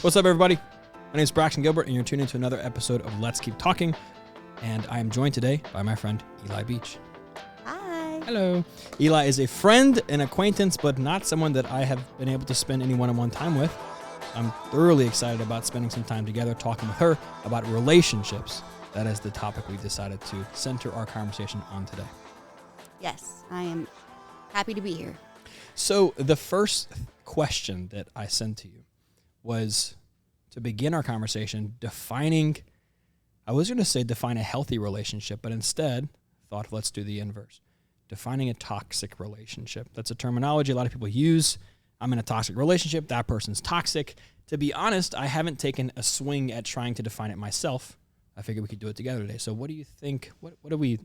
What's up, everybody? My name is Braxton Gilbert, and you're tuned into another episode of Let's Keep Talking. And I am joined today by my friend, Eli Beech. Hi. Hello. Eli is a friend and acquaintance, but not someone that I have been able to spend any one-on-one time with. I'm thoroughly excited about spending some time together talking with her about relationships. That is the topic we decided to center our conversation on today. Yes, I am happy to be here. So the first question that I sent to you was to begin our conversation defining, I was going to say define a healthy relationship, but instead thought let's do the inverse. Defining a toxic relationship. That's a terminology a lot of people use. I'm in a toxic relationship. That person's toxic. To be honest, I haven't taken a swing at trying to define it myself. I figured we could do it together today. So what do you think? What are we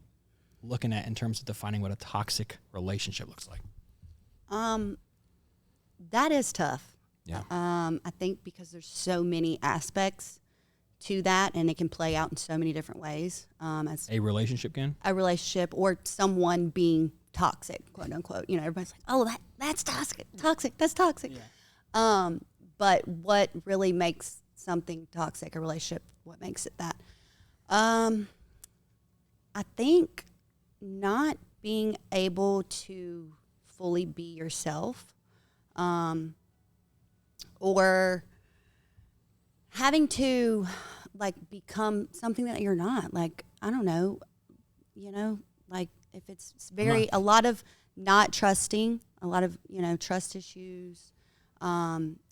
looking at in terms of defining what a toxic relationship looks like? That is tough. Yeah. I think because there's so many aspects to that, and it can play out in so many different ways. As A relationship can? A relationship or someone being toxic, quote unquote. You know, everybody's like, "Oh, that's toxic. That's toxic." Yeah. But what really makes something toxic, a relationship? What makes it that? I think not being able to fully be yourself. Or having to like become something that you're not. Like, I don't know, like if it's a lot of not trusting, a lot of, trust issues,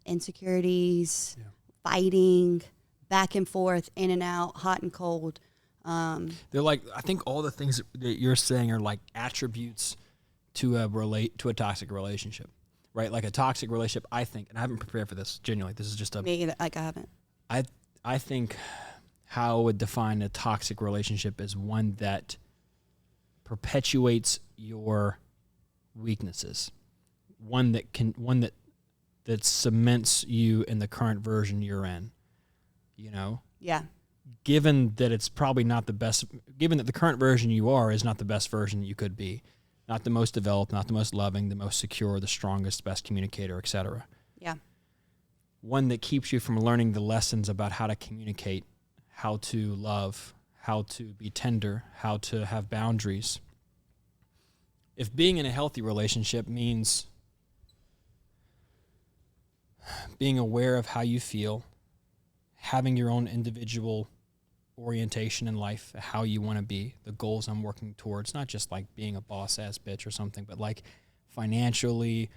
insecurities, fighting, back and forth, in and out, hot and cold. They're like, I think all the things that you're saying are like attributes to a toxic relationship. Right, like a toxic relationship, I think, and I haven't prepared for this, genuinely. This is just Me either, like I haven't. I think how I would define a toxic relationship is one that perpetuates your weaknesses. One that cements you in the current version you're in. Yeah. Given that it's probably not the best, given that the current version you are is not the best version you could be. Not the most developed, not the most loving, the most secure, the strongest, best communicator, etc. Yeah. One that keeps you from learning the lessons about how to communicate, how to love, how to be tender, how to have boundaries. If being in a healthy relationship means being aware of how you feel, having your own individual orientation in life, how you want to be, the goals I'm working towards, not just like being a boss ass bitch or something, but like financially,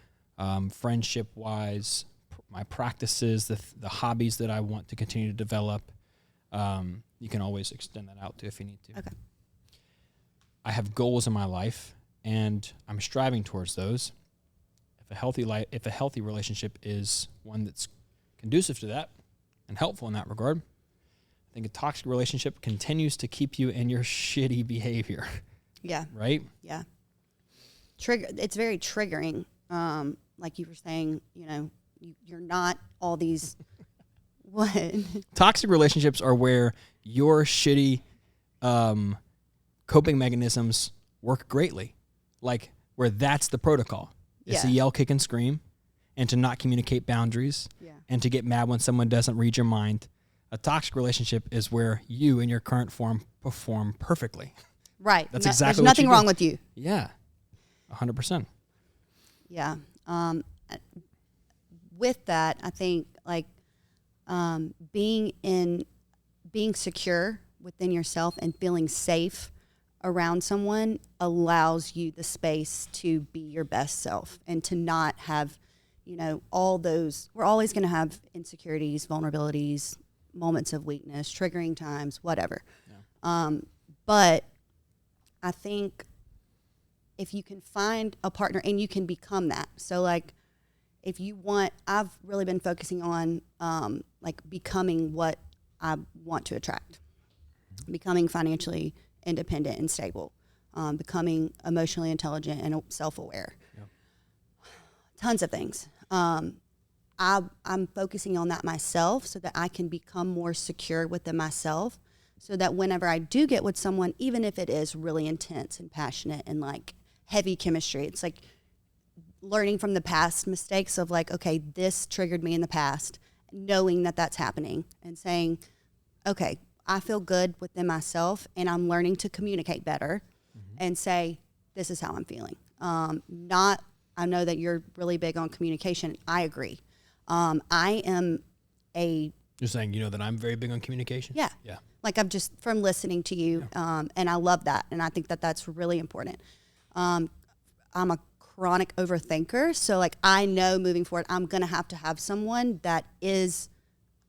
friendship wise, my practices, the hobbies that I want to continue to develop. You can always extend that out too if you need to. Okay. I have goals in my life and I'm striving towards those. If a healthy relationship is one that's conducive to that and helpful in that regard, I think a toxic relationship continues to keep you in your shitty behavior. Yeah. Right? Yeah. It's very triggering. Like you were saying, you're not all these. What? Toxic relationships are where your shitty coping mechanisms work greatly. Like where that's the protocol. It's to yell, kick, and scream, and to not communicate boundaries, and to get mad when someone doesn't read your mind. A toxic relationship is where you, in your current form, perform perfectly. Right. That's exactly there's what nothing wrong with you. Yeah. 100%. Yeah. With that, I think like being secure within yourself and feeling safe around someone allows you the space to be your best self and to not have, all those. We're always going to have insecurities, vulnerabilities, moments of weakness, triggering times, whatever. Yeah. But I think if you can find a partner and you can become that. So like if you want, I've really been focusing on like becoming what I want to attract, becoming financially independent and stable, becoming emotionally intelligent and self-aware. Yep. Tons of things. I'm focusing on that myself so that I can become more secure within myself so that whenever I do get with someone, even if it is really intense and passionate and like heavy chemistry, it's like learning from the past mistakes of like, okay, this triggered me in the past. knowing that that's happening and saying, okay, I feel good within myself and I'm learning to communicate better and say, this is how I'm feeling. I know that you're really big on communication. I agree. I am You're saying, that I'm very big on communication? Yeah. Yeah. Like I'm just from listening to you. And I love that. And I think that that's really important. I'm a chronic overthinker. So like, I know moving forward, I'm going to have someone that is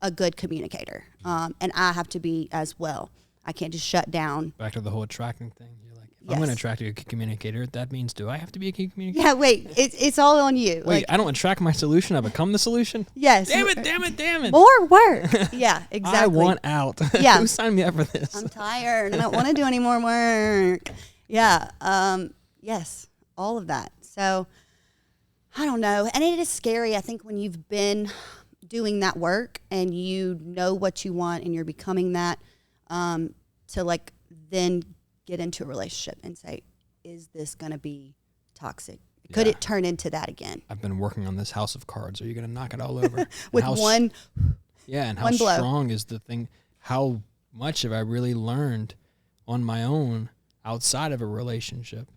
a good communicator. And I have to be as well. I can't just shut down. Back to the whole attracting thing. You're like, if I'm going to attract a good communicator, that means, do I have to be a good communicator? Yeah, wait, it's all on you. Wait, I don't attract my solution. I become the solution? Yes. Damn it. More work. Yeah, exactly. I want out. Yeah. Who signed me up for this? I'm tired. I don't want to do any more work. Yeah. Yes, all of that. So I don't know. And it is scary, I think, when you've been doing that work and you know what you want and you're becoming that, to like then get into a relationship and say, is this going to be toxic? Could it turn into that again? I've been working on this house of cards. Are you going to knock it all over? With one Yeah, and how one blow. strong is the thing? How much have I really learned on my own outside of a relationship?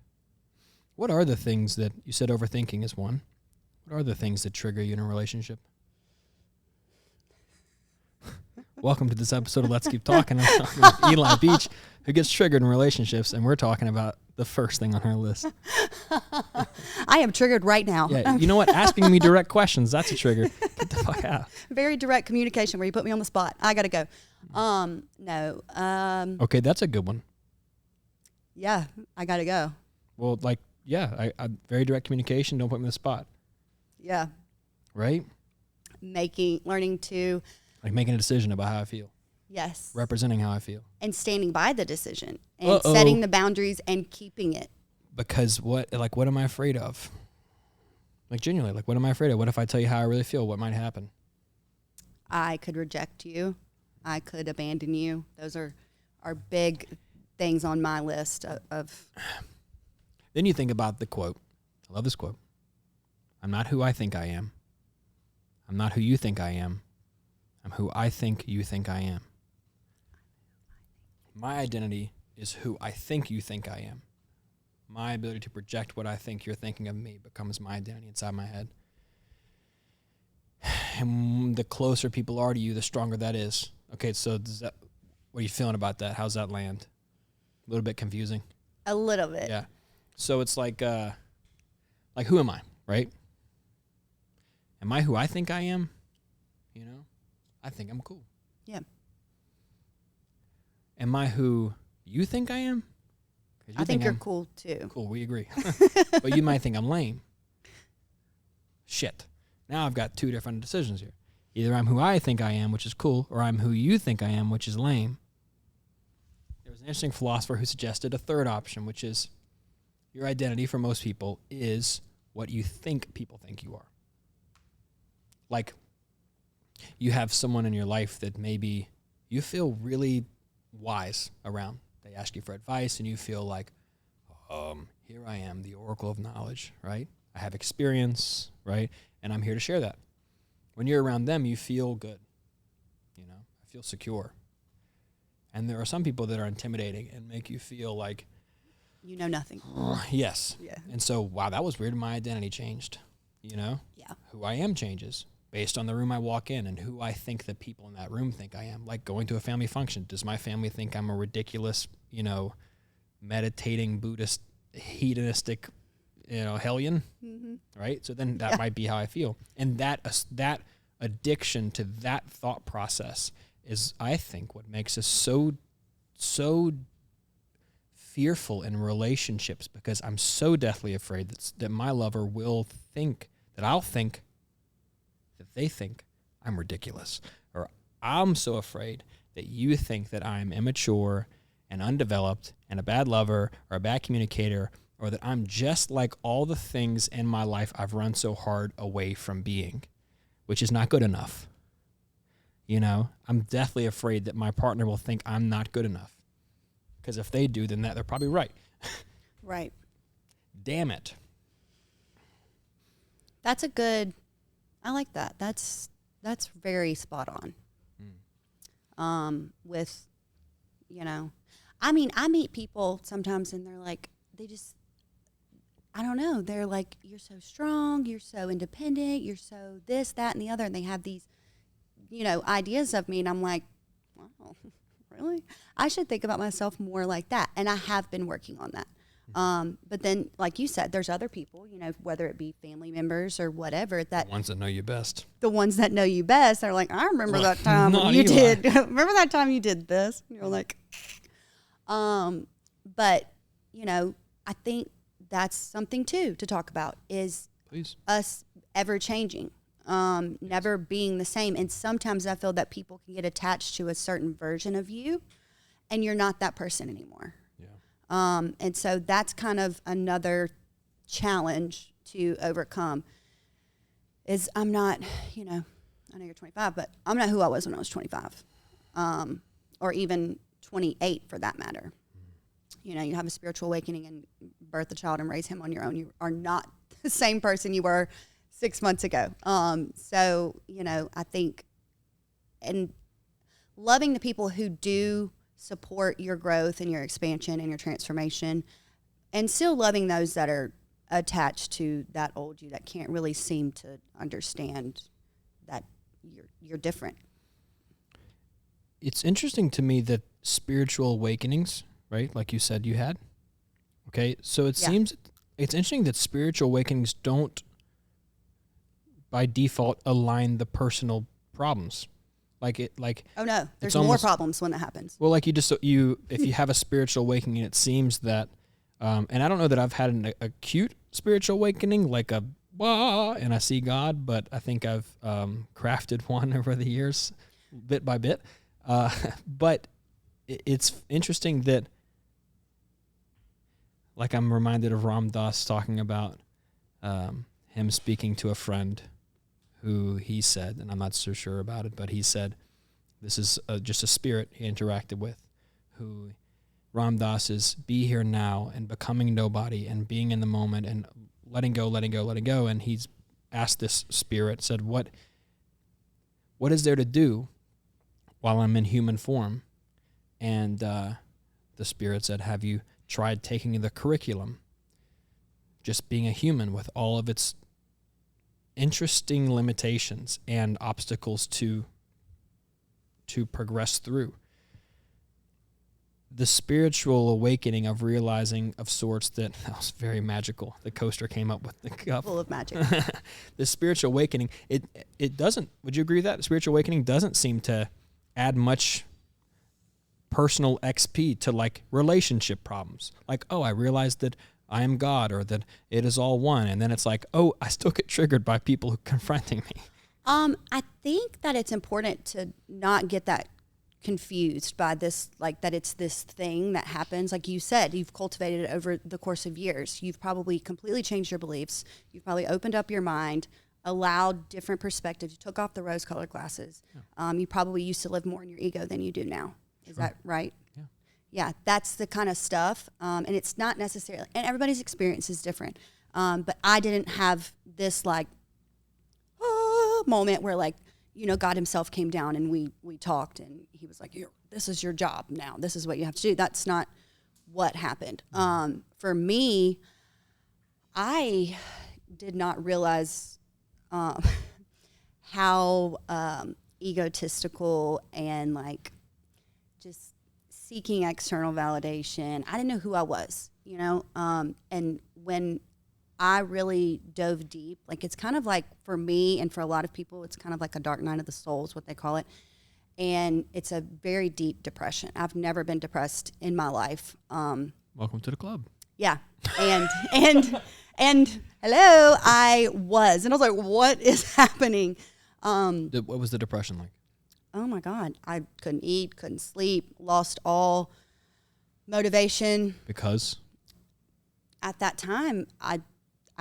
What are the things that, you said overthinking is one. What are the things that trigger you in a relationship? Welcome to this episode of Let's Keep Talking. I'm talking with Eli Beech, who gets triggered in relationships, and we're talking about the first thing on her list. I am triggered right now. Yeah, you know what? Asking me direct questions, that's a trigger. Get the fuck out. Very direct communication where you put me on the spot. I got to go. No. Okay, that's a good one. Yeah, I got to go. Well, like, yeah, I very direct communication, don't put me on the spot. Yeah. Right? Learning to... Like making a decision about how I feel. Yes. Representing how I feel. And standing by the decision and setting the boundaries and keeping it. Because what am I afraid of? Like genuinely, like what am I afraid of? What if I tell you how I really feel? What might happen? I could reject you. I could abandon you. Those are big things on my list of. Then you think about the quote. I love this quote. I'm not who I think I am. I'm not who you think I am. I'm who I think you think I am. My identity is who I think you think I am. My ability to project what I think you're thinking of me becomes my identity inside my head. And the closer people are to you, the stronger that is. Okay, so what are you feeling about that? How's that land? A little bit confusing? A little bit. Yeah. So it's like who am I, right? Am I who I think I am? I think I'm cool. Yeah. Am I who you think I am? I think you're cool too. Cool, we agree. But you might think I'm lame. Shit. Now I've got two different decisions here. Either I'm who I think I am, which is cool, or I'm who you think I am, which is lame. There was an interesting philosopher who suggested a third option, which is your identity for most people is what you think people think you are. Like, you have someone in your life that maybe you feel really wise around. They ask you for advice and you feel like, here I am, the oracle of knowledge, right? I have experience, right? And I'm here to share that. When you're around them, you feel good. I feel secure. And there are some people that are intimidating and make you feel like, you know nothing. Yes. Yeah. And so, wow, that was weird. My identity changed, Yeah. Who I am changes based on the room I walk in and who I think the people in that room think I am. Like going to a family function. Does my family think I'm a ridiculous, meditating Buddhist, hedonistic, hellion? Mm-hmm. Right? So then that might be how I feel. And that addiction to that thought process is, I think, what makes us so fearful in relationships, because I'm so deathly afraid that my lover will think that I'll think that they think I'm ridiculous, or I'm so afraid that you think that I'm immature and undeveloped and a bad lover or a bad communicator, or that I'm just like all the things in my life I've run so hard away from being, which is not good enough. I'm deathly afraid that my partner will think I'm not good enough, because if they do, then they're probably right. Right. Damn it. That's I like that. That's That's very spot on. With, you know, I mean, I meet people sometimes and they're like, I don't know. They're like, you're so strong, you're so independent, you're so this, that, and the other. And they have these, you know, ideas of me. And I'm like, wow, really? I should think about myself more like that. And I have been working on that. But then, like you said, there's other people, you know, whether it be family members or whatever, that The ones that know you best. the ones that know you best are like, I remember that time when not you Eli. did. Remember that time you did this? And you're like, but you know, I think that's something too to talk about is Please. us ever changing, never being the same. And sometimes I feel that people can get attached to a certain version of you, and you're not that person anymore. And so that's kind of another challenge to overcome is I'm not, you know, I know you're 25, but I'm not who I was when I was 25, or even 28 for that matter. You know, you have a spiritual awakening and birth a child and raise him on your own. You are not the same person you were 6 months ago. So, you know, I think, and loving the people who do support your growth and your expansion and your transformation, and still loving those that are attached to that old you that can't really seem to understand that you're different. It's interesting to me that spiritual awakenings, right, like you said you had, okay, so it seems it's interesting that spiritual awakenings don't by default align the personal problems. Oh no, there's more problems when that happens. Well, like if you have a spiritual awakening, it seems that, and I don't know that I've had an acute spiritual awakening, like and I see God, but I think I've crafted one over the years, bit by bit. But it's interesting that, like, I'm reminded of Ram Dass talking about him speaking to a friend who he said, and I'm not so sure about it, but he said, this is just a spirit he interacted with, who Ram Dass is be here now and becoming nobody and being in the moment and letting go. And he's asked this spirit, said, what is there to do while I'm in human form? And the spirit said, have you tried taking the curriculum, just being a human with all of its interesting limitations and obstacles to progress through? The spiritual awakening of realizing of sorts that was very magical. The coaster came up with the cup. Full of magic. The spiritual awakening, it doesn't, would you agree with that? The spiritual awakening doesn't seem to add much personal XP to, like, relationship problems. Like, oh, I realized that I am God, or that it is all one. And then it's like, oh, I still get triggered by people who are confronting me. I think that it's important to not get that confused by this, like, that it's this thing that happens. Like you said, you've cultivated it over the course of years. You've probably completely changed your beliefs. You've probably opened up your mind, allowed different perspectives. You took off the rose-colored glasses. Yeah. You probably used to live more in your ego than you do now. Is that right? Yeah. Yeah, that's the kind of stuff. And it's not necessarily, and everybody's experience is different. But I didn't have this, like, moment where, like, you know, God himself came down and we talked and he was like, this is your job now. This is what you have to do. That's not what happened. For me, I did not realize how egotistical and, like, just seeking external validation. I didn't know who I was, you know? And when I really dove deep, like, it's kind of like, for me and for a lot of people, it's kind of like a dark night of the soul is what they call it. And it's a very deep depression. I've never been depressed in my life. Welcome to the club. Yeah. And hello, I was. And I was like, what is happening? What was the depression like? Oh my God. I couldn't eat, couldn't sleep, lost all motivation. Because? At that time, I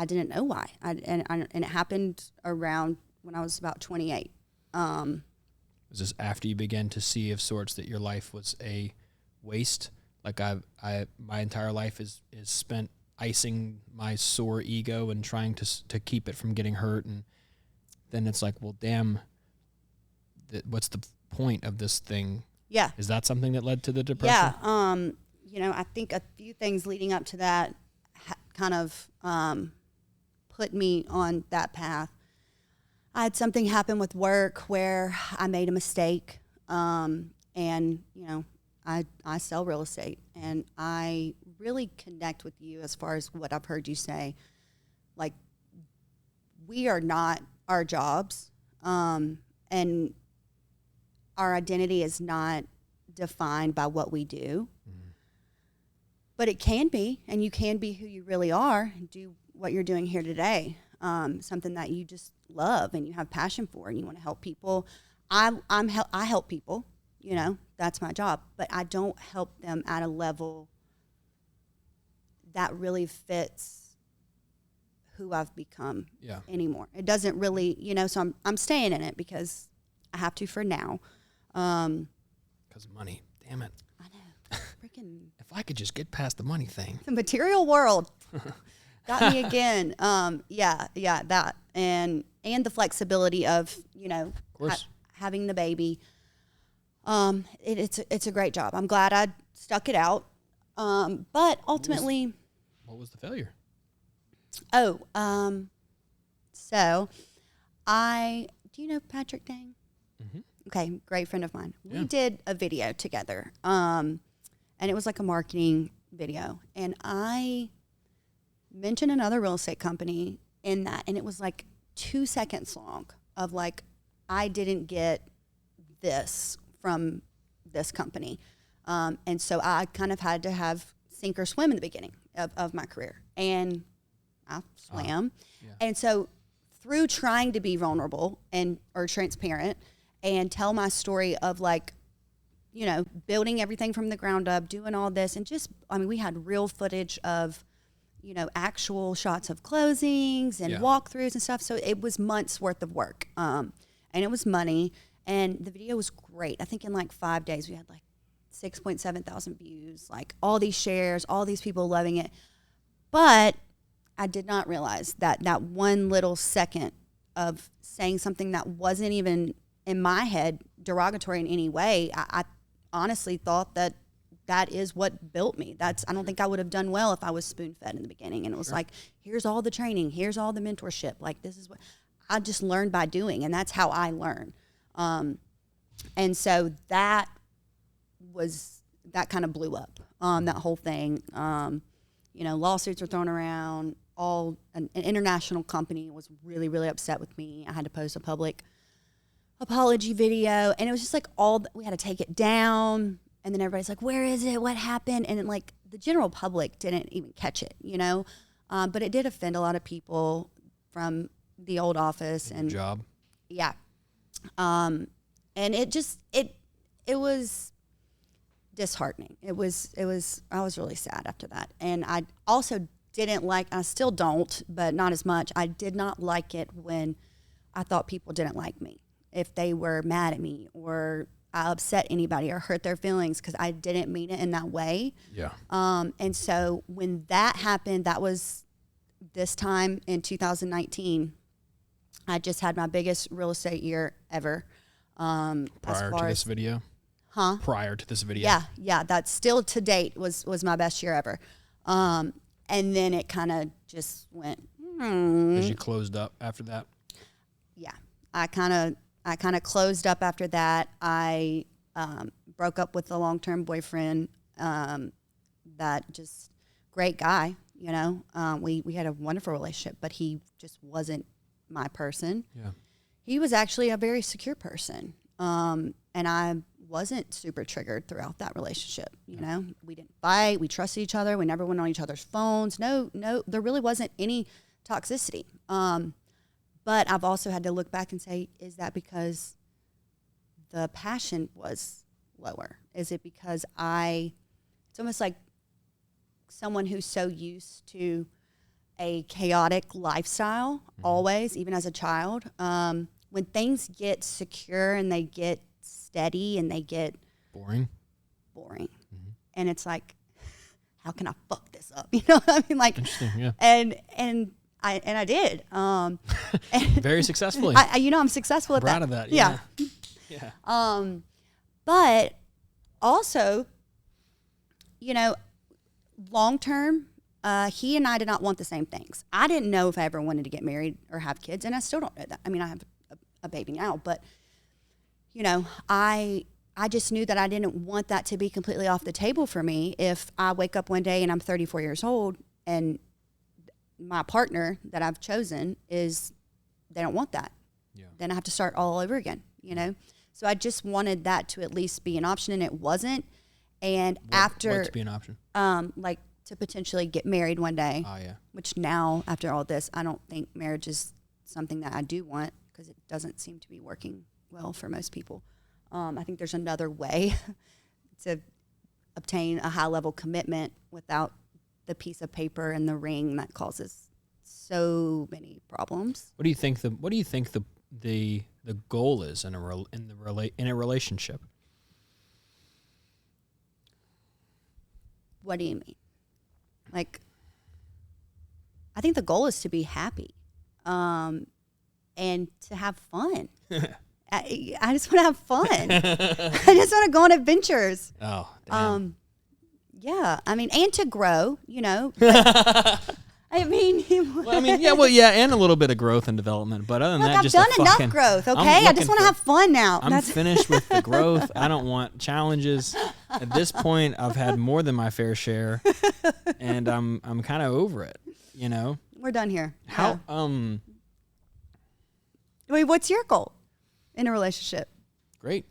didn't know why. And it happened around when I was about 28. Was this after you began to see of sorts that your life was a waste? Like, my entire life is spent icing my sore ego and trying to keep it from getting hurt. And then it's like, well, damn, what's the point of this thing? Yeah. Is that something that led to the depression? Yeah. You know, I think a few things leading up to that kind of put me on that path. I had something happen with work where I made a mistake. And, you know, I sell real estate, and I really connect with you as far as what I've heard you say. Like, we are not our jobs, and our identity is not defined by what we do. Mm-hmm. But it can be, and you can be who you really are and do what you're doing here today, something that you just love and you have passion for and you want to help people. I help people, you know, that's my job, but I don't help them at a level that really fits who I've become anymore. It doesn't really, you know, so I'm staying in it because I have to for now. Because money, damn it. I know. Freaking. If I could just get past the money thing. The material world got me again. Yeah, that. And the flexibility of, you know, having the baby. It's a great job. I'm glad I stuck it out. But ultimately. What was the failure? So do you know Patrick Dang? Mm-hmm. Okay, great friend of mine. Yeah. We did a video together. And it was like a marketing video. And I mentioned another real estate company in that. And it was like 2 seconds long of like, I didn't get this from this company. And so I kind of had to have sink or swim in the beginning of my career. And I swam. Yeah. And so through trying to be vulnerable or transparent and tell my story of like, you know, building everything from the ground up, doing all this, and just, I mean, we had real footage of, you know, actual shots of closings and walkthroughs and stuff. So it was months worth of work. And it was money. And the video was great. I think in like 5 days we had like 6.7 thousand views, like all these shares, all these people loving it. But I did not realize that one little second of saying something that wasn't even in my head derogatory in any way, I honestly thought that is what built me. I don't think I would have done well if I was spoon-fed in the beginning. And it was like, here's all the training, here's all the mentorship. Like, this is what I just learned by doing, and that's how I learn. And so that kind of blew up, that whole thing. You know, lawsuits were thrown around. An international company was really, really upset with me. I had to post a public apology video, and it was just like we had to take it down. And then everybody's like, where is it? What happened? And then, like, the general public didn't even catch it, you know? But it did offend a lot of people from the old office. And job. Yeah. And it just, it was disheartening. I was really sad after that. And I also I still don't, but not as much. I did not like it when I thought people didn't like me. If they were mad at me or I upset anybody or hurt their feelings because I didn't mean it in that way. Yeah. And so when that happened, that was this time in 2019. I just had my biggest real estate year ever. Prior to this video? Huh? Prior to this video? Yeah. That's still to date was my best year ever. And then it kind of just went. Because you closed up after that? Yeah. I kind of closed up after that. I broke up with a long-term boyfriend. That just great guy, you know. We had a wonderful relationship, but he just wasn't my person. Yeah. He was actually a very secure person, and I wasn't super triggered throughout that relationship. You know, we didn't fight. We trusted each other. We never went on each other's phones. No, there really wasn't any toxicity. But I've also had to look back and say, is that because the passion was lower? Is it because it's almost like someone who's so used to a chaotic lifestyle, always, even as a child. When things get secure and they get steady and they get boring. Mm-hmm. And it's like, how can I fuck this up? You know what I mean? Like, interesting, yeah. And I did. Very successfully. I'm successful at that. Proud of that. Yeah. Yeah. But also, long term, he and I did not want the same things. I didn't know if I ever wanted to get married or have kids, and I still don't know that. I mean, I have a baby now, but I just knew that I didn't want that to be completely off the table for me if I wake up one day and I'm 34 years old and my partner that I've chosen they don't want that. Yeah. Then I have to start all over again, So I just wanted that to at least be an option, and it wasn't. And What to be an option? like to potentially get married one day. Oh, yeah. Which now, after all this, I don't think marriage is something that I do want because it doesn't seem to be working well for most people. I think there's another way to obtain a high-level commitment without the piece of paper and the ring that causes so many problems. What do you think the goal is in a relationship? What do you mean? Like, I think the goal is to be happy, and to have fun. I just want to have fun. I just want to go on adventures. Oh, damn. Yeah. I mean, and to grow, I mean, and a little bit of growth and development. But other than that, I've just done enough growth. Okay, I just want to have fun now. I'm finished with the growth. I don't want challenges. At this point, I've had more than my fair share, and I'm kind of over it. We're done here. How Wait, what's your goal in a relationship? Great.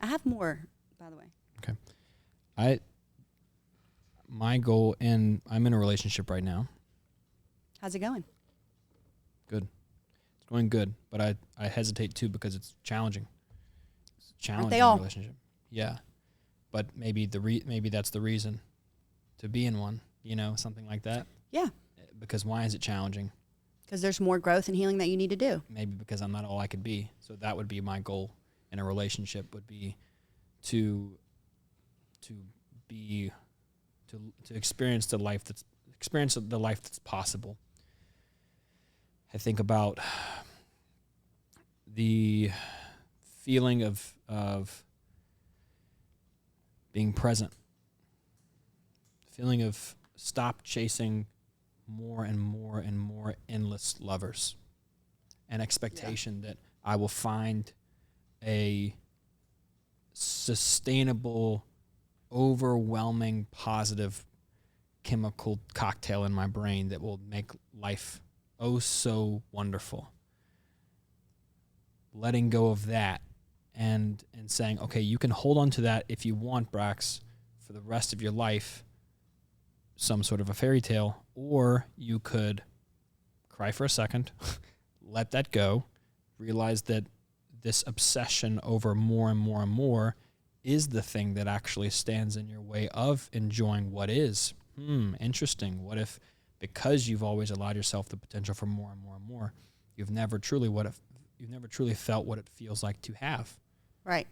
I have more, by the way. Okay. My goal, and I'm in a relationship right now. How's it going? Good. It's going good, but I hesitate too because it's challenging. It's a challenging relationship. Yeah. But maybe maybe that's the reason to be in one, something like that. Yeah. Because why is it challenging? Because there's more growth and healing that you need to do. Maybe because I'm not all I could be. So that would be my goal in a relationship, would be to experience the life that's possible. I think about the feeling of being present, feeling of stop chasing more and more and more endless lovers, an expectation that I will find a sustainable, overwhelming, positive chemical cocktail in my brain that will make life oh so wonderful. Letting go of that and saying, okay, you can hold on to that if you want, Brax, for the rest of your life, some sort of a fairy tale, or you could cry for a second, let that go, realize that this obsession over more and more and more is the thing that actually stands in your way of enjoying what is. Interesting. What if, because you've always allowed yourself the potential for more and more and more, you've never truly felt what it feels like to have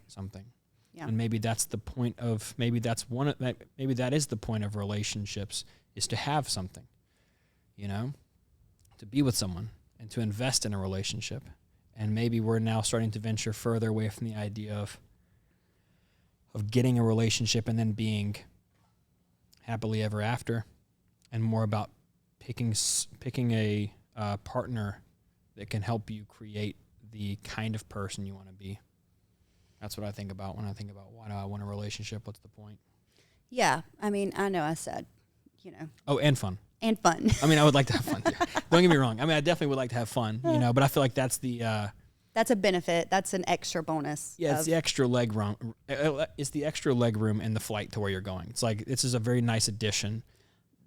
something. Yeah. And maybe that's the point of, maybe that is the point of relationships, is to have something, to be with someone and to invest in a relationship. And maybe we're now starting to venture further away from the idea of getting a relationship and then being happily ever after, and more about picking a partner that can help you create the kind of person you want to be. That's what I think about when I think about, why do I want a relationship? What's the point? Yeah. I mean, I know I said, Oh, and fun. And fun. I mean, I would like to have fun too. Don't get me wrong. I mean, I definitely would like to have fun, but I feel like that's the... that's a benefit. That's an extra bonus. Yeah, it's the extra leg room. It's the extra leg room in the flight to where you're going. It's like, this is a very nice addition.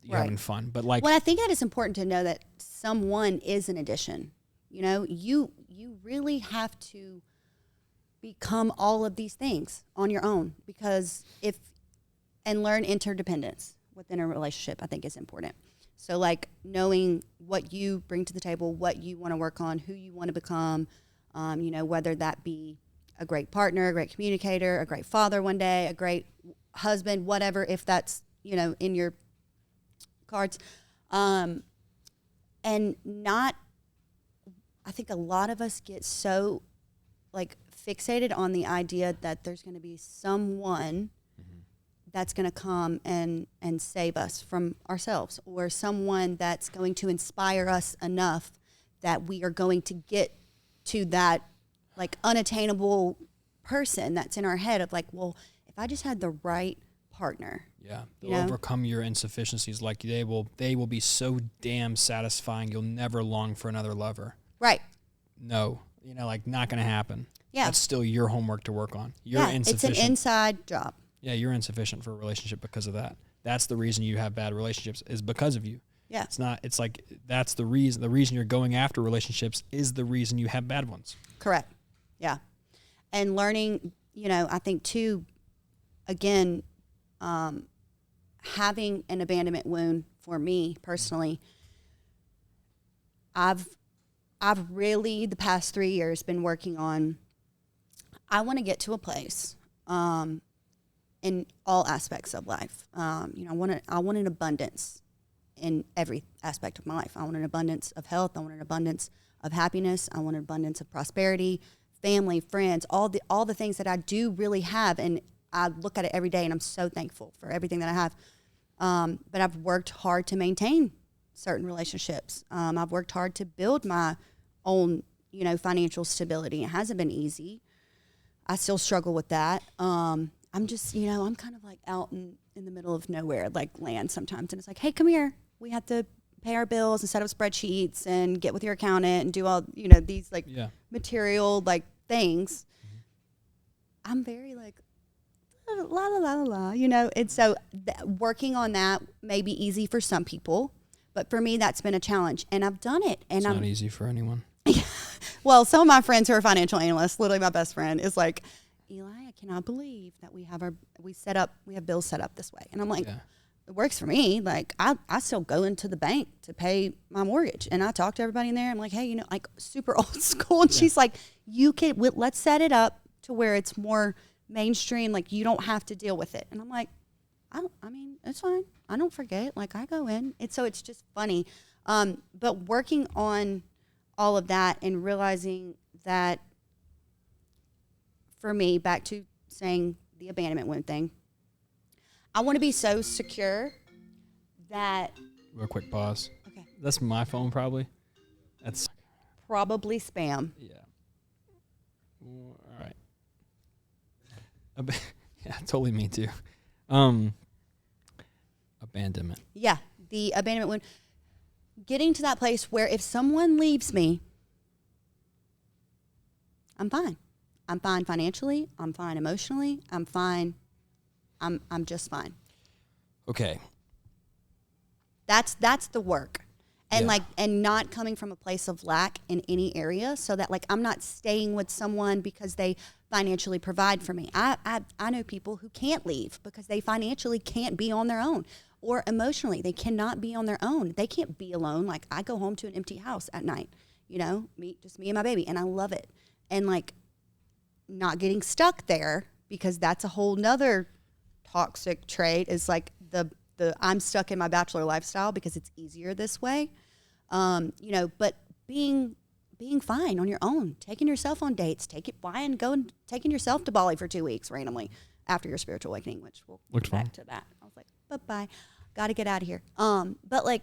You're having fun. But like... Well, I think that it's important to know that someone is an addition. You really have to become all of these things on your own, because and learn interdependence within a relationship, I think, is important. So like knowing what you bring to the table, what you want to work on, who you want to become, whether that be a great partner, a great communicator, a great father one day, a great husband, whatever, if that's, in your cards. And and not, I think a lot of us get so like fixated on the idea that there's going to be someone that's going to come and save us from ourselves, or someone that's going to inspire us enough that we are going to get to that like unattainable person that's in our head of like, well, if I just had the right partner. Yeah, they'll overcome your insufficiencies. Like they will be so damn satisfying. You'll never long for another lover. Right. No, like not going to happen. Yeah. That's still your homework to work on. You're insufficient. It's an inside job. Yeah, you're insufficient for a relationship because of that. That's the reason you have bad relationships is because of you. Yeah. It's not, it's like, that's the reason. The reason you're going after relationships is the reason you have bad ones. Correct. Yeah. And learning, I think too, again, having an abandonment wound for me personally, I've really the past 3 years been working on, I want to get to a place, in all aspects of life. I want an abundance in every aspect of my life. I want an abundance of health. I want an abundance of happiness. I want an abundance of prosperity, family, friends, all the things that I do really have. And I look at it every day and I'm so thankful for everything that I have. But I've worked hard to maintain certain relationships. I've worked hard to build my own, financial stability. It hasn't been easy. I still struggle with that. I'm just, I'm kind of like out in the middle of nowhere, like land sometimes. And it's like, hey, come here. We have to pay our bills and set up spreadsheets and get with your accountant and do all, these like material like things. Mm-hmm. I'm very like, la, la, la, la, la, and so working on that may be easy for some people, but for me, that's been a challenge and I've done it. And it's not easy for anyone. Well, some of my friends who are financial analysts, literally my best friend is like, Eli, I cannot believe that we have bills set up this way. And I'm like, it works for me. Like I still go into the bank to pay my mortgage and I talk to everybody in there. I'm like, hey, like super old school. And she's like, let's set it up to where it's more mainstream. Like you don't have to deal with it. And I'm like, it's fine. I don't forget. Like I go in. And so it's just funny. But working on all of that and realizing that for me, back to saying the abandonment wound thing, I want to be so secure that... Real quick pause. Okay. That's my phone probably. That's... Probably spam. Yeah. All right. Yeah, totally me too. Abandonment. Yeah, the abandonment wound. Getting to that place where if someone leaves me, I'm fine. I'm fine financially. I'm fine emotionally. I'm fine. I'm just fine. Okay. That's the work. And and not coming from a place of lack in any area, so that like I'm not staying with someone because they financially provide for me. I know people who can't leave because they financially can't be on their own, or emotionally they cannot be on their own. They can't be alone. Like I go home to an empty house at night, just me and my baby, and I love it. And like not getting stuck there, because that's a whole nother toxic trait, is like the I'm stuck in my bachelor lifestyle because it's easier this way. But being fine on your own, taking yourself on dates, taking yourself to Bali for 2 weeks randomly after your spiritual awakening, which we'll get back to that. I was like, bye-bye, got to get out of here. But like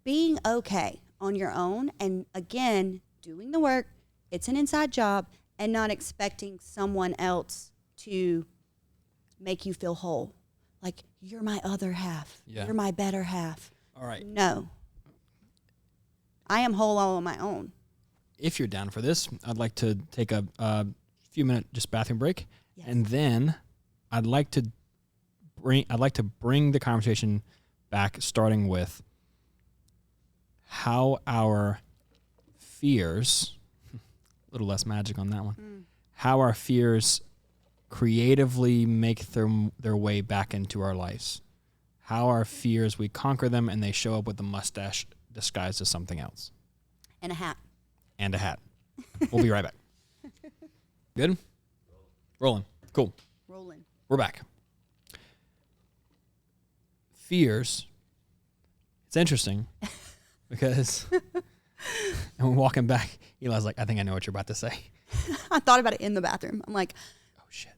being okay on your own, and again, doing the work, it's an inside job, and not expecting someone else to make you feel whole. Like, you're my other half. Yeah. You're my better half. All right. No. I am whole all on my own. If you're down for this, I'd like to take a few minute just bathroom break. Yes. And then I'd like to bring the conversation back, starting with how our fears, a little less magic on that one, how our fears creatively make their way back into our lives. How our fears, we conquer them and they show up with the mustache disguised as something else. And a hat. And a hat. We'll be right back. Good? Rolling. Cool. Rolling. We're back. Fears. It's interesting because and we're walking back. Eli's like, I think I know what you're about to say. I thought about it in the bathroom. I'm like, Oh, shit.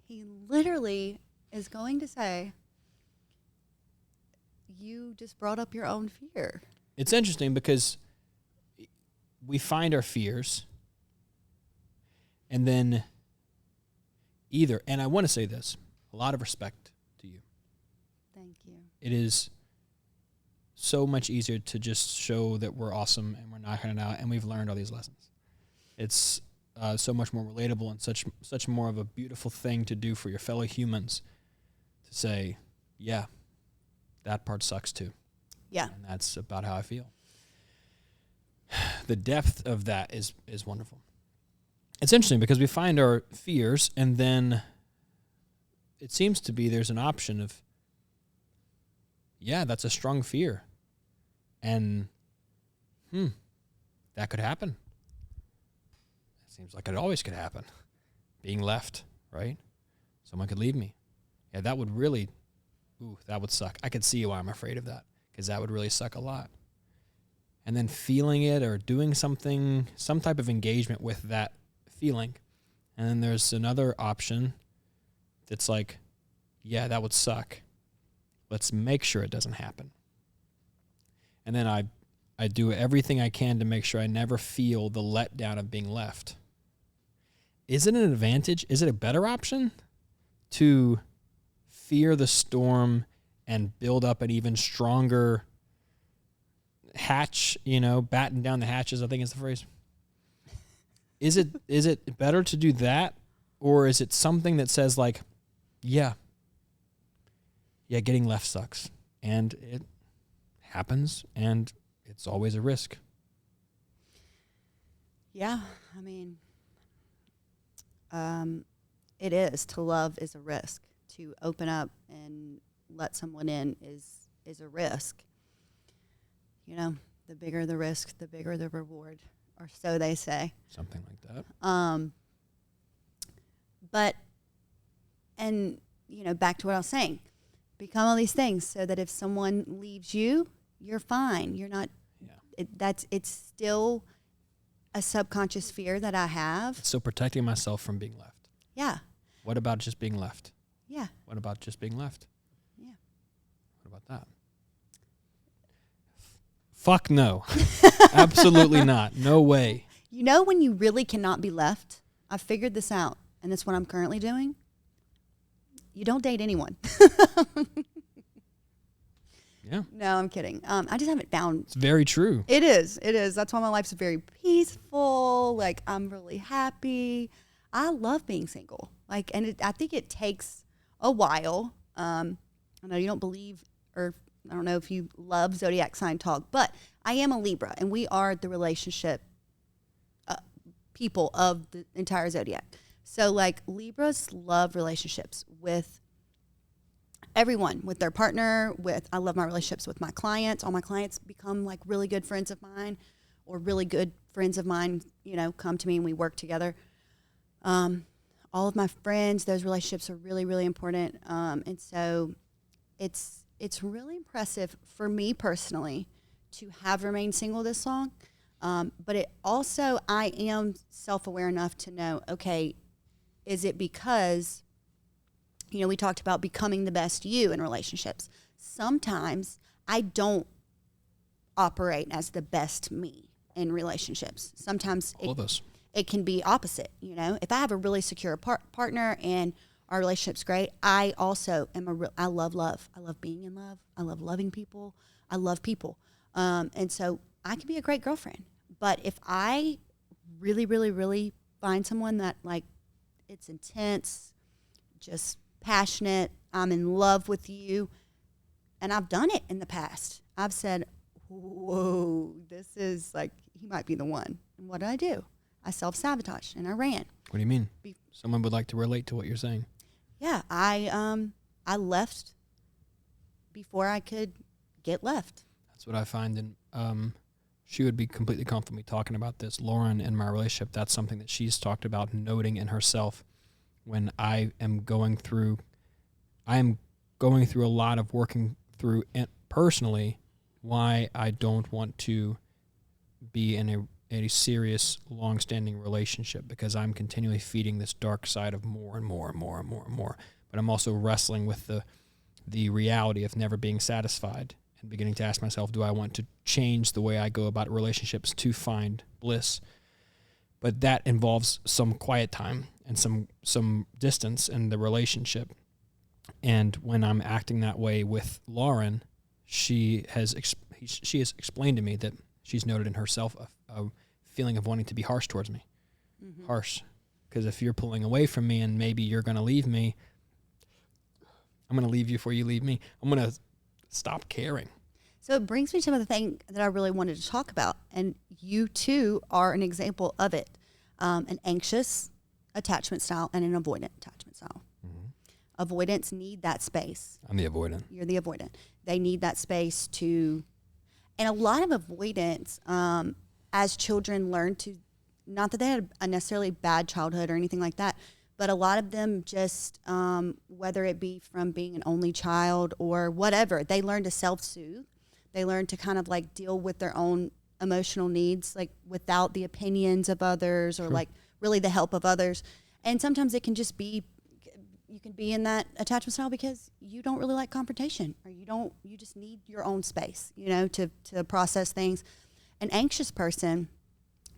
he literally is going to say, you just brought up your own fear. It's interesting because we find our fears and then and I want to say this, a lot of respect to you. Thank you. It is so much easier to just show that we're awesome and we're knocking it out and we've learned all these lessons. It's so much more relatable and such more of a beautiful thing to do for your fellow humans to say, yeah, that part sucks too. Yeah. And that's about how I feel. The depth of that is wonderful. It's interesting because we find our fears and then it seems to be there's an option of, yeah, that's a strong fear. And, that could happen. It seems like it always could happen. Being left, right? Someone could leave me. Yeah, that would really, that would suck. I could see why I'm afraid of that because that would really suck a lot. And then feeling it or doing something, some type of engagement with that feeling. And then there's another option that's like, yeah, that would suck. Let's make sure it doesn't happen. And then I do everything I can to make sure I never feel the letdown of being left. Is it an advantage? Is it a better option to fear the storm and build up an even stronger hatch, batten down the hatches, I think is the phrase? Is it better to do that? Or is it something that says like, yeah, getting left sucks. And it happens, and it's always a risk. Yeah, I mean, it is. To love is a risk. To open up and let someone in is a risk. The bigger the risk, the bigger the reward, or so they say. Something like that. But, back to what I was saying. Become all these things so that if someone leaves you, you're fine. You're not. Yeah. It's still a subconscious fear that I have. So protecting myself from being left. Yeah. What about just being left? Yeah. What about just being left? Yeah. What about that? Fuck no. Absolutely not. No way. When you really cannot be left, I figured this out, and that's what I'm currently doing. You don't date anyone. Yeah. No, I'm kidding. I just haven't found. It's very true. It is. That's why my life's very peaceful. Like, I'm really happy. I love being single. Like, and I think it takes a while. I know you don't believe, or I don't know if you love zodiac sign talk, but I am a Libra, and we are the relationship people of the entire zodiac. So, like, Libras love relationships with everyone, with their partner, I love my relationships with my clients. All my clients become, like, really good friends of mine, or really good friends of mine, come to me and we work together. All of my friends, those relationships are really, really important. And so it's really impressive for me personally to have remained single this long. But it also, I am self-aware enough to know, okay, is it because, we talked about becoming the best you in relationships. Sometimes I don't operate as the best me in relationships. Sometimes it can be opposite. If I have a really secure partner and our relationship's great, I also am I love love. I love being in love. I love loving people. I love people. And so I can be a great girlfriend. But if I really, really, really find someone that, like, it's intense, just passionate, I'm in love with you, and I've done it in the past. I've said, whoa, this is like, he might be the one. And what did I do? I self-sabotaged and I ran. What do you mean? Someone would like to relate to what you're saying. Yeah, I left before I could get left. That's what I find, and she would be completely comfortable with me talking about this. Lauren, in my relationship, that's something that she's talked about noting in herself. When I am going through a lot of working through personally why I don't want to be in a serious, long-standing relationship, because I'm continually feeding this dark side of more and more and more and more and more. But I'm also wrestling with the reality of never being satisfied and beginning to ask myself, do I want to change the way I go about relationships to find bliss? But that involves some quiet time and some distance in the relationship. And when I'm acting that way with Lauren, she has explained to me that she's noted in herself a feeling of wanting to be harsh towards me. Mm-hmm. Harsh. Because if you're pulling away from me and maybe you're going to leave me, I'm going to leave you before you leave me. I'm going to stop caring. So it brings me to the thing that I really wanted to talk about. And you too are an example of it. An anxious attachment style and an avoidant attachment style. Mm-hmm. Avoidants need that space. I'm the avoidant. You're the avoidant. They need that space to, and a lot of avoidants, as children learn to, not that they had a necessarily bad childhood or anything like that, but a lot of them just, whether it be from being an only child or whatever, they learn to self-soothe. They learn to kind of like deal with their own emotional needs, like without the opinions of others or sure. like really the help of others. And sometimes it can just be, you can be in that attachment style because you don't really like confrontation, or you just need your own space, to process things. An anxious person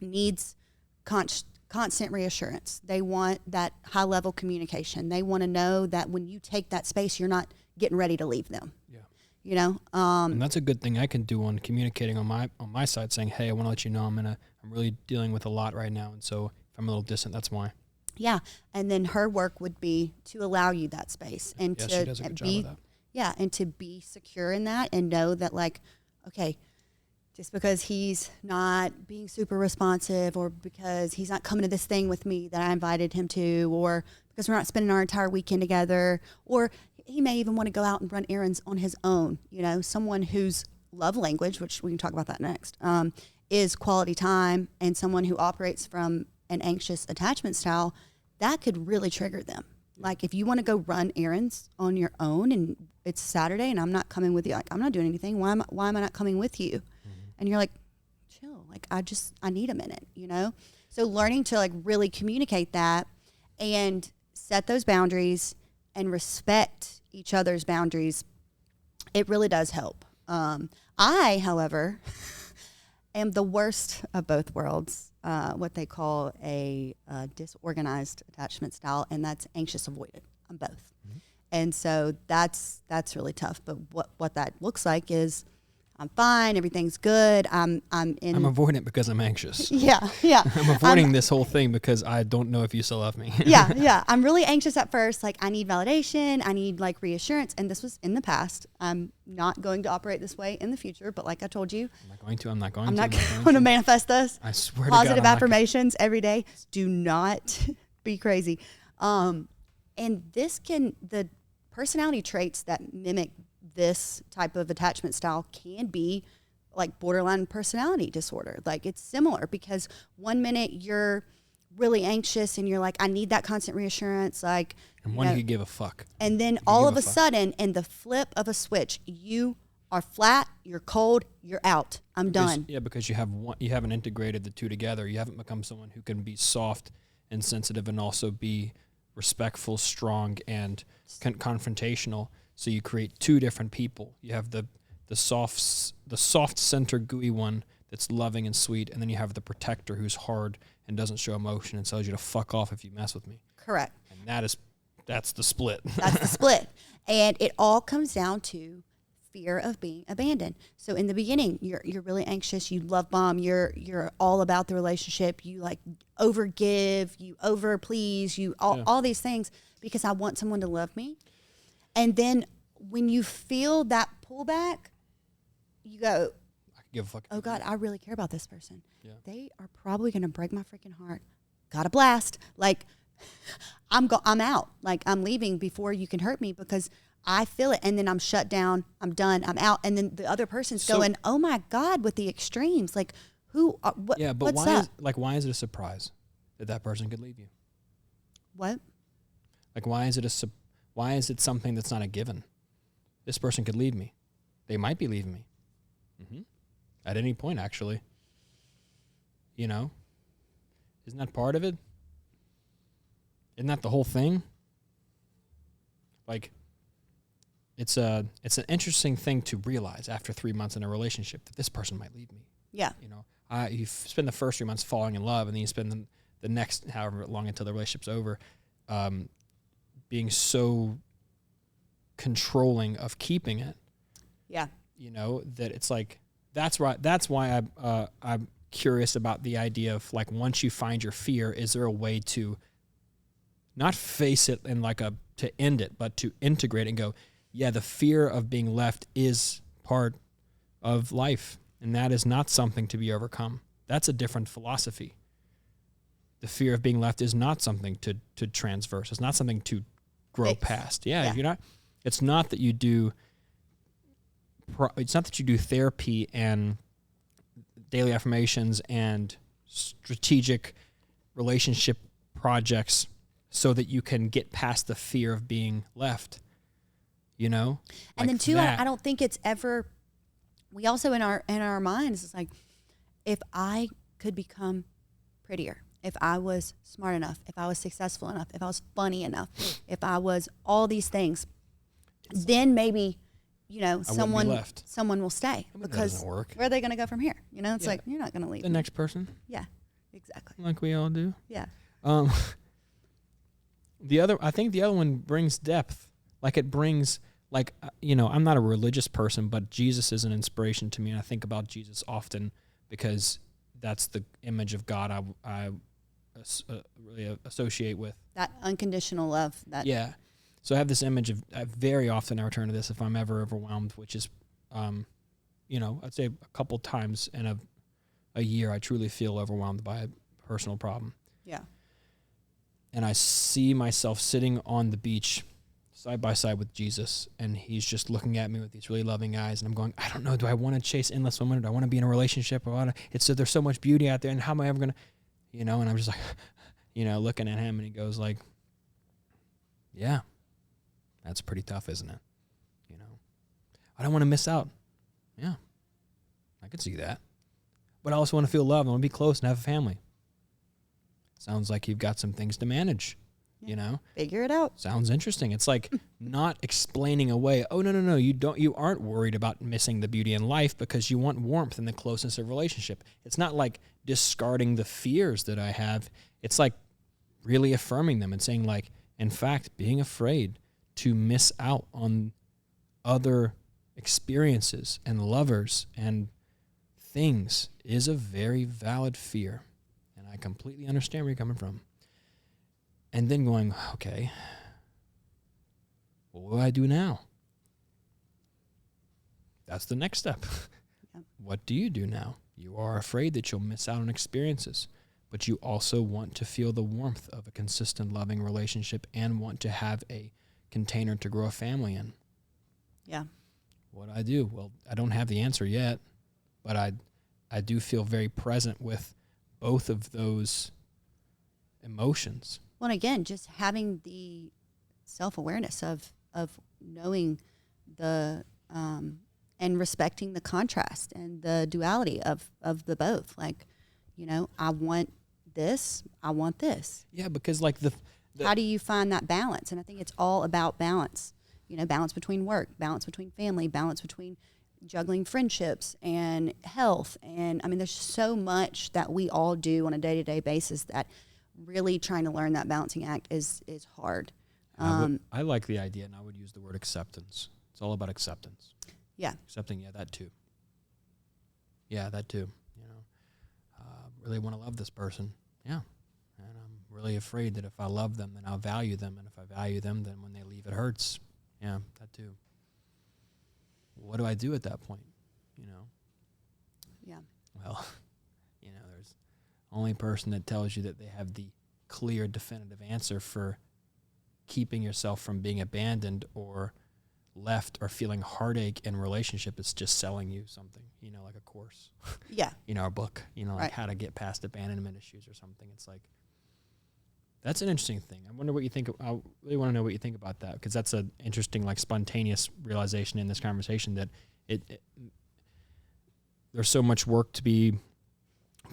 needs constant reassurance. They want that high level communication. They want to know that when you take that space, you're not getting ready to leave them. Yeah. And that's a good thing I can do on communicating on my side, saying, hey, I want to let you know I'm really dealing with a lot right now. And so if I'm a little distant, that's why. Yeah. And then her work would be to allow you that space and yeah, to she does a good job of that. Yeah. And to be secure in that and know that, like, okay, just because he's not being super responsive, or because he's not coming to this thing with me that I invited him to, or because we're not spending our entire weekend together, or he may even want to go out and run errands on his own. Someone whose love language, which we can talk about that next, is quality time, and someone who operates from an anxious attachment style, that could really trigger them. Like, if you want to go run errands on your own and it's Saturday and I'm not coming with you, like, I'm not doing anything. Why am I not coming with you? Mm-hmm. And you're like, chill. Like, I need a minute, So learning to like really communicate that and set those boundaries and respect each other's boundaries, it really does help. I, however, am the worst of both worlds, what they call a disorganized attachment style, and that's anxious avoidant. I'm both. Mm-hmm. And so that's really tough. But what that looks like is I'm fine, everything's good. I'm avoidant because I'm anxious. Yeah. I'm avoiding this whole thing because I don't know if you still love me. Yeah. I'm really anxious at first. Like, I need validation. I need like reassurance. And this was in the past. I'm not going to operate this way in the future. But like I told you, I'm not going to manifest this. I swear to Positive affirmations every day. Do not be crazy. And the personality traits that mimic this type of attachment style can be like borderline personality disorder. Like, it's similar, because one minute you're really anxious and you're like, I need that constant reassurance. Like, and one you give a fuck. And then all of a sudden, in the flip of a switch, you are flat, you're cold, you're out. I'm done. Yeah, because you haven't integrated the two together. You haven't become someone who can be soft and sensitive and also be respectful, strong, and confrontational. So you create two different people. You have the soft center gooey one that's loving and sweet, and then you have the protector who's hard and doesn't show emotion and tells you to fuck off if you mess with me. Correct. And that's the split. That's the split. And it all comes down to fear of being abandoned. So in the beginning, you're really anxious, you love bomb, you're all about the relationship, you like overgive, you over please, all these things, because I want someone to love me. And then when you feel that pullback, you go, I can give a fuck. Oh God, I really care about this person. Yeah. They are probably going to break my freaking heart. Got a blast. Like, I'm out. Like, I'm leaving before you can hurt me, because I feel it. And then I'm shut down. I'm done. I'm out. And then the other person's going, oh my God, with the extremes. Like, yeah, but what's why is it a surprise that person could leave you? What? Like, why is it something that's not a given? This person could leave me. They might be leaving me. Mm-hmm. At any point, actually. You know? Isn't that part of it? Isn't that the whole thing? Like, it's an interesting thing to realize after 3 months in a relationship that this person might leave me. Yeah. You know, you spend the first 3 months falling in love, and then you spend the next however long until the relationship's over, being so controlling of keeping it. Yeah. You know, that it's like, that's why I'm curious about the idea of, like, once you find your fear, is there a way to not face it and to end it, but to integrate it and go, yeah, the fear of being left is part of life, and that is not something to be overcome. That's a different philosophy. The fear of being left is not something to transverse. It's not something to grow past. Yeah. You're not. It's not that you do. It's not that you do therapy and daily affirmations and strategic relationship projects so that you can get past the fear of being left. You know, and then too, I don't think it's ever. We also in our minds, it's like, if I could become prettier, if I was smart enough, if I was successful enough, if I was funny enough, if I was all these things, then maybe, you know, someone will stay. Because doesn't work. Where are they going to go from here? You know, it's like, you're not going to leave the next person. Yeah, exactly. Like we all do. Yeah. I think the other one brings depth. Like, it brings, like, you know, I'm not a religious person, but Jesus is an inspiration to me, and I think about Jesus often because that's the image of God I really associate with. That unconditional love. Yeah. So I have this image of, very often I return to this if I'm ever overwhelmed, which is, you know, I'd say a couple times in a year I truly feel overwhelmed by a personal problem. Yeah. And I see myself sitting on the beach side by side with Jesus, and he's just looking at me with these really loving eyes, and I'm going, I don't know, do I want to chase endless women, or do I want to be in a relationship, or there's so much beauty out there, and how am I ever going to, you know, and I'm just like, you know, looking at him, and he goes like, yeah, that's pretty tough, isn't it? You know, I don't want to miss out. Yeah, I could see that. But I also want to feel loved. I want to be close and have a family. Sounds like you've got some things to manage. You know, figure it out. Sounds interesting. It's like not explaining away, oh, no, you aren't worried about missing the beauty in life because you want warmth and the closeness of relationship. It's not like discarding the fears that I have. It's like really affirming them and saying, like, in fact, being afraid to miss out on other experiences and lovers and things is a very valid fear. And I completely understand where you're coming from. And then going, okay, what do I do now? That's the next step. Yep. What do you do now? You are afraid that you'll miss out on experiences, but you also want to feel the warmth of a consistent, loving relationship and want to have a container to grow a family in. Yeah. What do I do? Well, I don't have the answer yet, but I do feel very present with both of those emotions. Well, and again, just having the self-awareness of knowing the and respecting the contrast and the duality of the both. Like, you know, I want this, I want this. Yeah, because like the how do you find that balance? And I think it's all about balance. You know, balance between work, balance between family, balance between juggling friendships and health. And I mean, there's so much that we all do on a day-to-day basis that really trying to learn that balancing act is hard. I like the idea, and I would use the word acceptance. It's all about acceptance. Yeah. Accepting, that too. Yeah, that too. You know, really want to love this person. Yeah. And I'm really afraid that if I love them, then I'll value them. And if I value them, then when they leave, it hurts. Yeah, that too. What do I do at that point? You know? Yeah. Well, you know, there's only person that tells you that they have the clear, definitive answer for keeping yourself from being abandoned or left or feeling heartache in relationship is just selling you something, you know, like a course. Yeah. You know, a book, you know, like right. how to get past abandonment issues or something. It's like, that's an interesting thing. I wonder what you think. I really want to know what you think about that, because that's an interesting, like, spontaneous realization in this conversation that there's so much work to be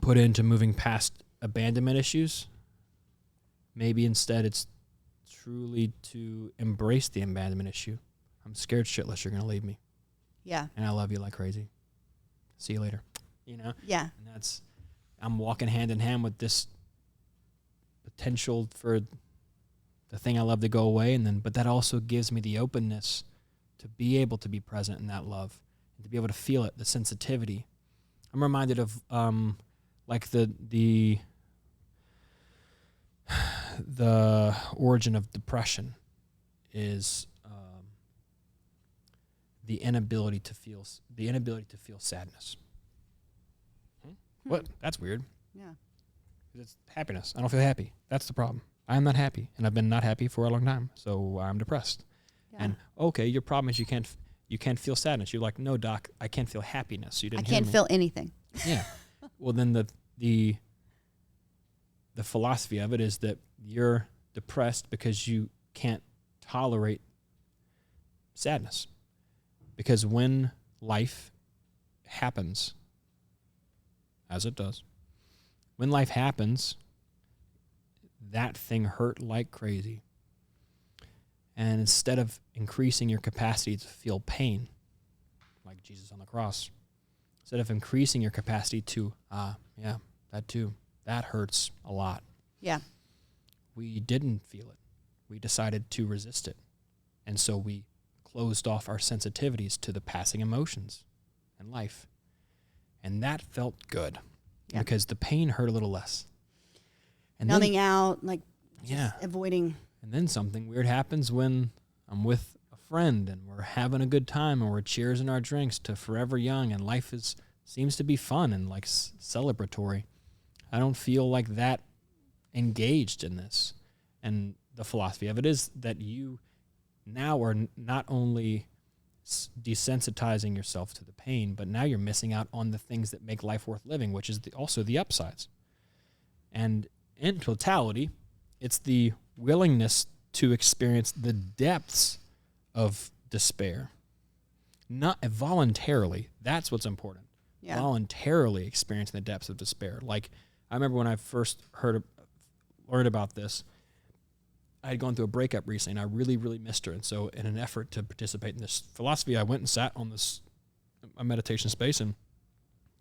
put into moving past abandonment issues. Maybe instead it's truly to embrace the abandonment issue. I'm scared shitless you're going to leave me. Yeah. And I love you like crazy. See you later. You know? Yeah. And that's, I'm walking hand in hand with this potential for the thing I love to go away. And then, but that also gives me the openness to be able to be present in that love and to be able to feel it, the sensitivity. I'm reminded of, like the origin of depression is the inability to feel sadness. What? That's weird. Yeah. It's happiness. I don't feel happy. That's the problem. I am not happy, and I've been not happy for a long time, so I'm depressed. Yeah. And okay, your problem is you can't feel sadness. You're like, no, doc, I can't feel happiness. You didn't. I can't feel anything. Yeah. Well, then the philosophy of it is that you're depressed because you can't tolerate sadness. Because when life happens, as it does, when life happens, that thing hurt like crazy. And instead of increasing your capacity to feel pain, like Jesus on the cross, instead of increasing your capacity to, yeah, that too, that hurts a lot. Yeah. We didn't feel it. We decided to resist it. And so we closed off our sensitivities to the passing emotions in life. And that felt good because the pain hurt a little less. And numbing out, like yeah, avoiding. And then something weird happens when I'm with a friend and we're having a good time and we're cheersing our drinks to Forever Young and life seems to be fun and like celebratory. I don't feel like that engaged in this. And the philosophy of it is that you now are not only desensitizing yourself to the pain, but now you're missing out on the things that make life worth living, which is also the upsides. And in totality, it's the willingness to experience the depths of despair. Not voluntarily. That's what's important. Yeah. Voluntarily experiencing the depths of despair. Like, I remember when I first learned about this, I had gone through a breakup recently, and I really, really missed her. And so in an effort to participate in this philosophy, I went and sat on a meditation space and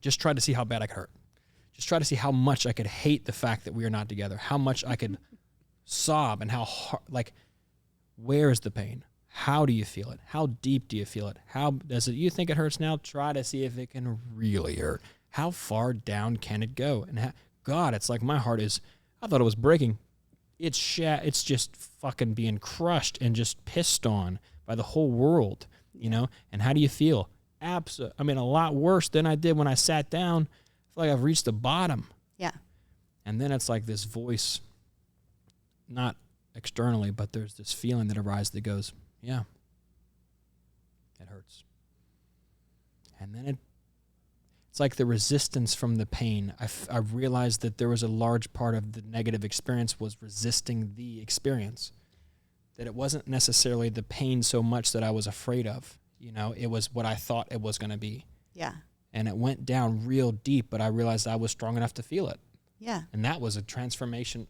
just tried to see how bad I could hurt. Just try to see how much I could hate the fact that we are not together, how much I could sob, and how hard, like, where is the pain? How do you feel it? How deep do you feel it? How does it, you think it hurts now? Try to see if it can really hurt. How far down can it go? And God, it's like my heart is, I thought it was breaking. It's just fucking being crushed and just pissed on by the whole world, you know? And how do you feel? I mean, a lot worse than I did when I sat down. I feel like I've reached the bottom. Yeah. And then it's like this voice, not externally, but there's this feeling that arises that goes, yeah, it hurts. And then it's like the resistance from the pain. I realized that there was a large part of the negative experience was resisting the experience. That it wasn't necessarily the pain so much that I was afraid of. You know, it was what I thought it was going to be. Yeah. And it went down real deep, but I realized I was strong enough to feel it. Yeah. And that was a transformational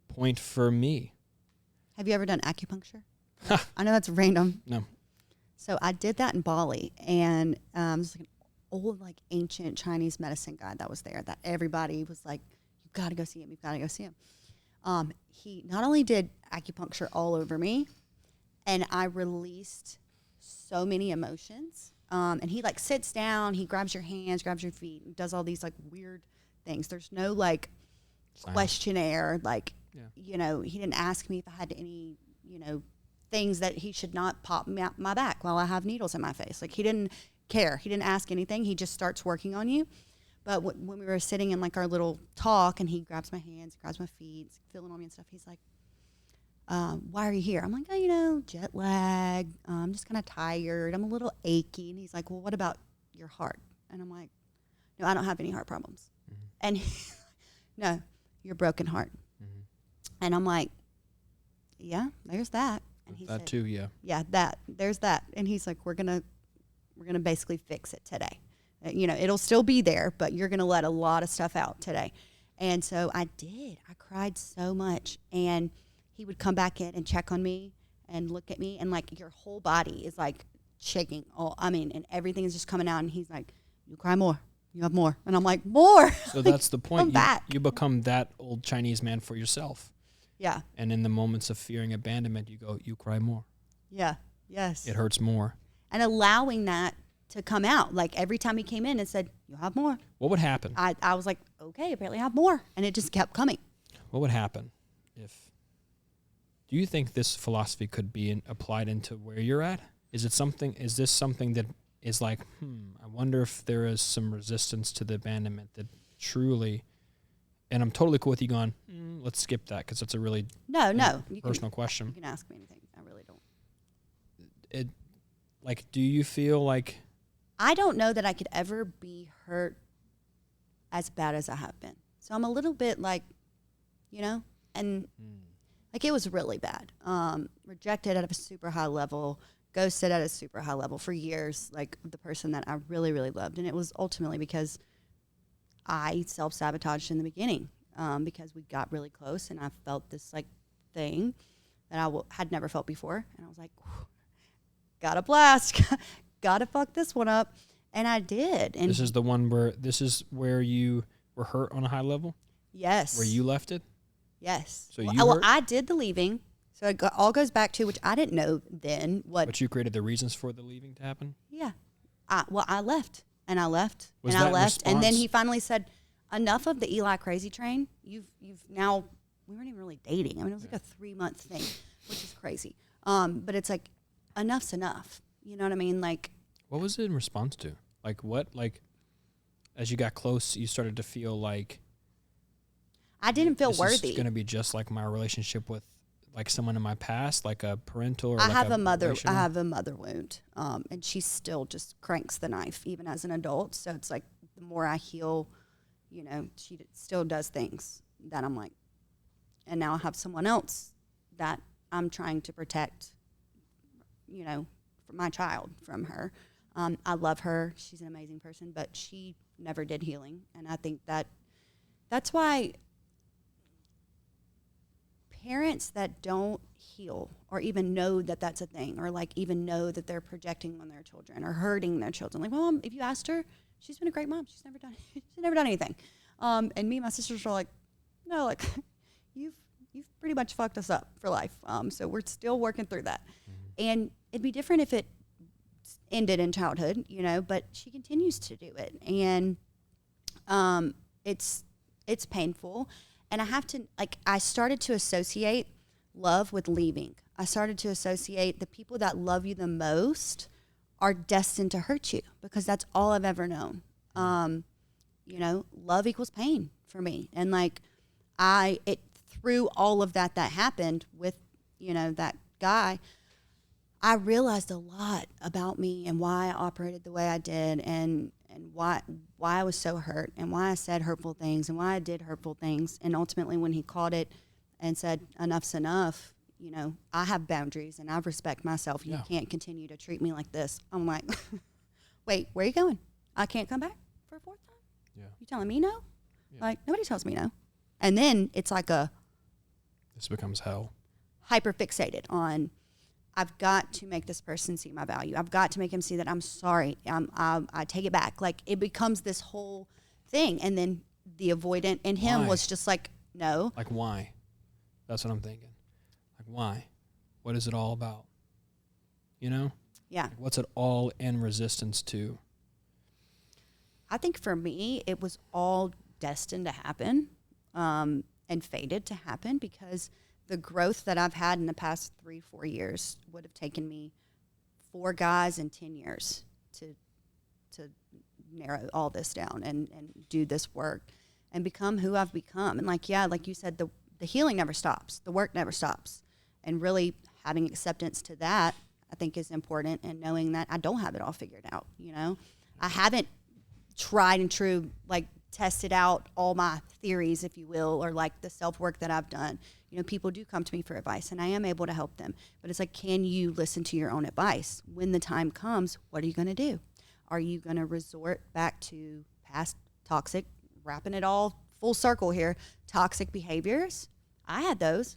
point for me. Have you ever done acupuncture? I know that's random. No. So I did that in Bali, and it's like an old, like, ancient Chinese medicine guy that was there that everybody was like, "You've got to go see him. You've got to go see him." He not only did acupuncture all over me, and I released so many emotions. And he, like, sits down, he grabs your hands, grabs your feet, and does all these, like, weird things. There's no, like, questionnaire, like, you know, he didn't ask me if I had any, you know, things that he should not pop my back while I have needles in my face. Like, he didn't care. He didn't ask anything. He just starts working on you. But when we were sitting in, like, our little talk, and he grabs my hands, grabs my feet, feeling on me and stuff, he's like, why are you here? I'm like, oh, you know, jet lag. I'm just kind of tired. I'm a little achy. And he's like, well, what about your heart? And I'm like, no, I don't have any heart problems. Mm-hmm. And no, your broken heart. Mm-hmm. And I'm like, yeah, there's that. And he that said, too, yeah. Yeah, there's that. And he's like, we're going to We're going to basically fix it today. You know, it'll still be there, but you're going to let a lot of stuff out today. And so I did. I cried so much. And he would come back in and check on me and look at me. And, like, your whole body is, like, shaking. And everything is just coming out. And he's like, you cry more. You have more. And I'm like, more. So that's the point. Back. You become that old Chinese man for yourself. Yeah. And in the moments of fearing abandonment, you cry more. Yeah. Yes. It hurts more. And allowing that to come out. Like, every time he came in and said, you have more. What would happen? I was like, okay, apparently I have more. And it just kept coming. What would happen do you think this philosophy could be applied into where you're at? Is this something that is like, I wonder if there is some resistance to the abandonment that truly, and I'm totally cool with you going, let's skip that because that's a really personal question. You can ask me anything. I really don't. Do you feel like? I don't know that I could ever be hurt as bad as I have been. So I'm a little bit like, and like it was really bad. Rejected at a super high level, ghosted at a super high level for years, like the person that I really, really loved. And it was ultimately because I self-sabotaged in the beginning because we got really close and I felt this like thing that I had never felt before. And I was like, gotta blast, gotta fuck this one up. And I did. And this is where you were hurt on a high level? Yes. Where you left it? Yes. So I did the leaving. So it all goes back to, which I didn't know then. But you created the reasons for the leaving to happen? Yeah. I left. And I left. Was and I that left. response? And then he finally said, enough of the Eli crazy train. You've now, we weren't even really dating. I mean, it was like a 3-month thing, which is crazy. But it's like, enough's enough. You know what I mean? Like, what was it in response to? Like what? Like, as you got close, you started to feel like I didn't feel worthy. This is going to be just like my relationship with like someone in my past, like a parental or I like have a mother. relational? I have a mother wound, and she still just cranks the knife even as an adult. So it's like the more I heal, she still does things that I'm like, and now I have someone else that I'm trying to protect, for my child from her. I love her. She's an amazing person, but she never did healing. And I think that's why parents that don't heal or even know that that's a thing or like even know that they're projecting on their children or hurting their children. Like, well, if you asked her, she's been a great mom. She's never done anything. And me and my sisters are like, no, like you've pretty much fucked us up for life. So we're still working through that. Mm-hmm. And it'd be different if it ended in childhood, but she continues to do it. And it's painful. And I have to, I started to associate love with leaving. I started to associate the people that love you the most are destined to hurt you because that's all I've ever known. Love equals pain for me. And through all of that happened with, that guy, I realized a lot about me and why I operated the way I did and why I was so hurt and why I said hurtful things and why I did hurtful things. And ultimately when he called it and said, enough's enough, I have boundaries and I respect myself. You can't continue to treat me like this. I'm like, wait, where are you going? I can't come back for a 4th time? Yeah. You telling me no? Yeah. Like, nobody tells me no. And then it's like this becomes hell. Hyper fixated on, I've got to make this person see my value. I've got to make him see that I'm sorry. I take it back. Like, it becomes this whole thing. And then the avoidant in him was just like, no. Like, why? That's what I'm thinking. Like, why? What is it all about? Yeah. Like, what's it all in resistance to? I think for me, it was all destined to happen and fated to happen because the growth that I've had in the past 3-4 years would have taken me 4 guys in 10 years to narrow all this down and do this work and become who I've become. And like you said, the healing never stops. The work never stops. And really having acceptance to that, I think is important, and knowing that I don't have it all figured out, I haven't tried and true, tested out all my theories, if you will, or the self-work that I've done. People do come to me for advice and I am able to help them. But it's like, can you listen to your own advice? When the time comes, what are you going to do? Are you going to resort back to past toxic, wrapping it all full circle here, toxic behaviors? I had those,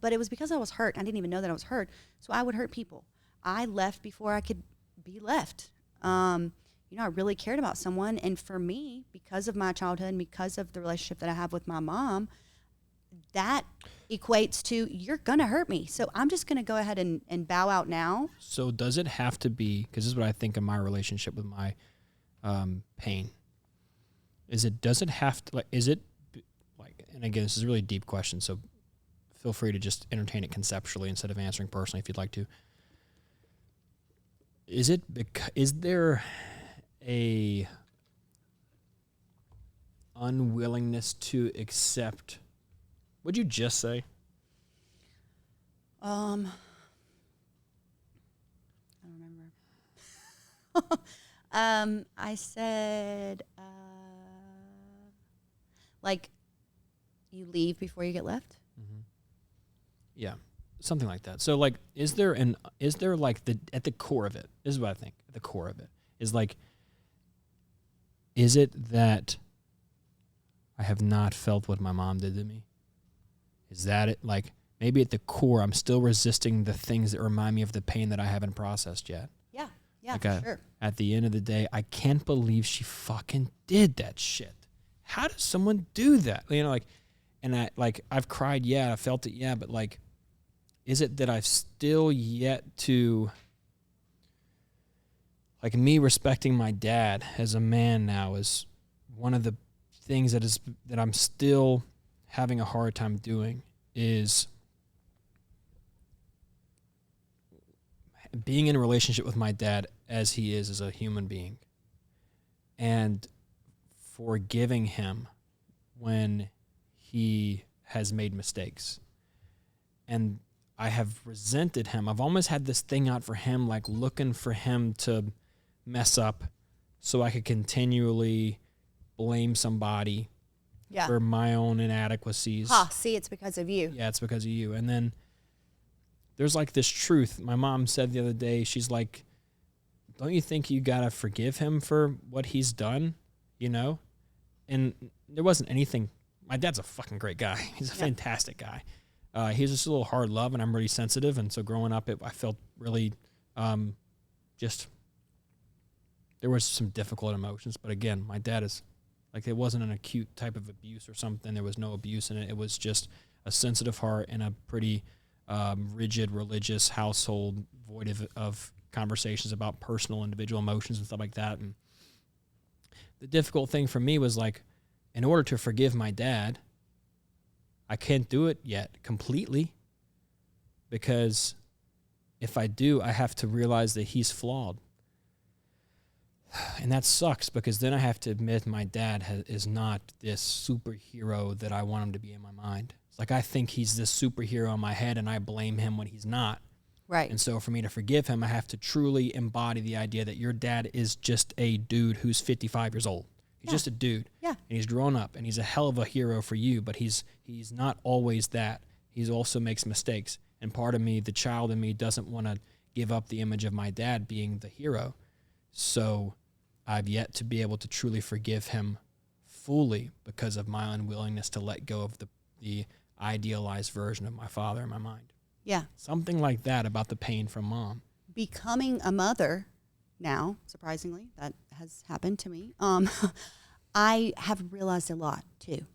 but it was because I was hurt. I didn't even know that I was hurt. So I would hurt people. I left before I could be left. I really cared about someone. And for me, because of my childhood and because of the relationship that I have with my mom, that equates to you're going to hurt me. So I'm just going to go ahead and bow out now. So does it have to be, because this is what I think of my relationship with my pain. Does it have to, and again, this is a really deep question, so feel free to just entertain it conceptually instead of answering personally if you'd like to. Is there a unwillingness to accept, what'd you just say? I don't remember. I said, you leave before you get left? Mm-hmm. Yeah, something like that. So, is there at the core of it, this is what I think, at the core of it, is it that I have not felt what my mom did to me? Is that it? Maybe at the core, I'm still resisting the things that remind me of the pain that I haven't processed yet. Yeah, for sure. At the end of the day, I can't believe she fucking did that shit. How does someone do that? And I've cried, yeah, I felt it, yeah, but is it that I've still yet to, me respecting my dad as a man now is one of the things that I'm still having a hard time doing, is being in a relationship with my dad as he is as a human being and forgiving him when he has made mistakes. And I have resented him. I've almost had this thing out for him, looking for him to mess up so I could continually blame somebody for my own inadequacies. See, it's because of you. Yeah, it's because of you. And then there's this truth. My mom said the other day, she's like, don't you think you got to forgive him for what he's done? And there wasn't anything. My dad's a fucking great guy. He's a fantastic guy. He's just a little hard love, and I'm really sensitive. And so growing up, I felt really there was some difficult emotions. But again, my dad is it wasn't an acute type of abuse or something. There was no abuse in it. It was just a sensitive heart and a pretty rigid religious household, void of conversations about personal individual emotions and stuff like that. And the difficult thing for me was in order to forgive my dad, I can't do it yet completely, because if I do, I have to realize that he's flawed. And that sucks, because then I have to admit my dad is not this superhero that I want him to be in my mind. It's I think he's this superhero in my head, and I blame him when he's not. Right. And so for me to forgive him, I have to truly embody the idea that your dad is just a dude who's 55 years old. He's just a dude. Yeah. And he's grown up, and he's a hell of a hero for you, but he's not always that. He also makes mistakes. And part of me, the child in me, doesn't want to give up the image of my dad being the hero. So I've yet to be able to truly forgive him fully because of my unwillingness to let go of the idealized version of my father in my mind. Yeah. Something like that about the pain from mom. Becoming a mother now, surprisingly, that has happened to me. I have realized a lot too,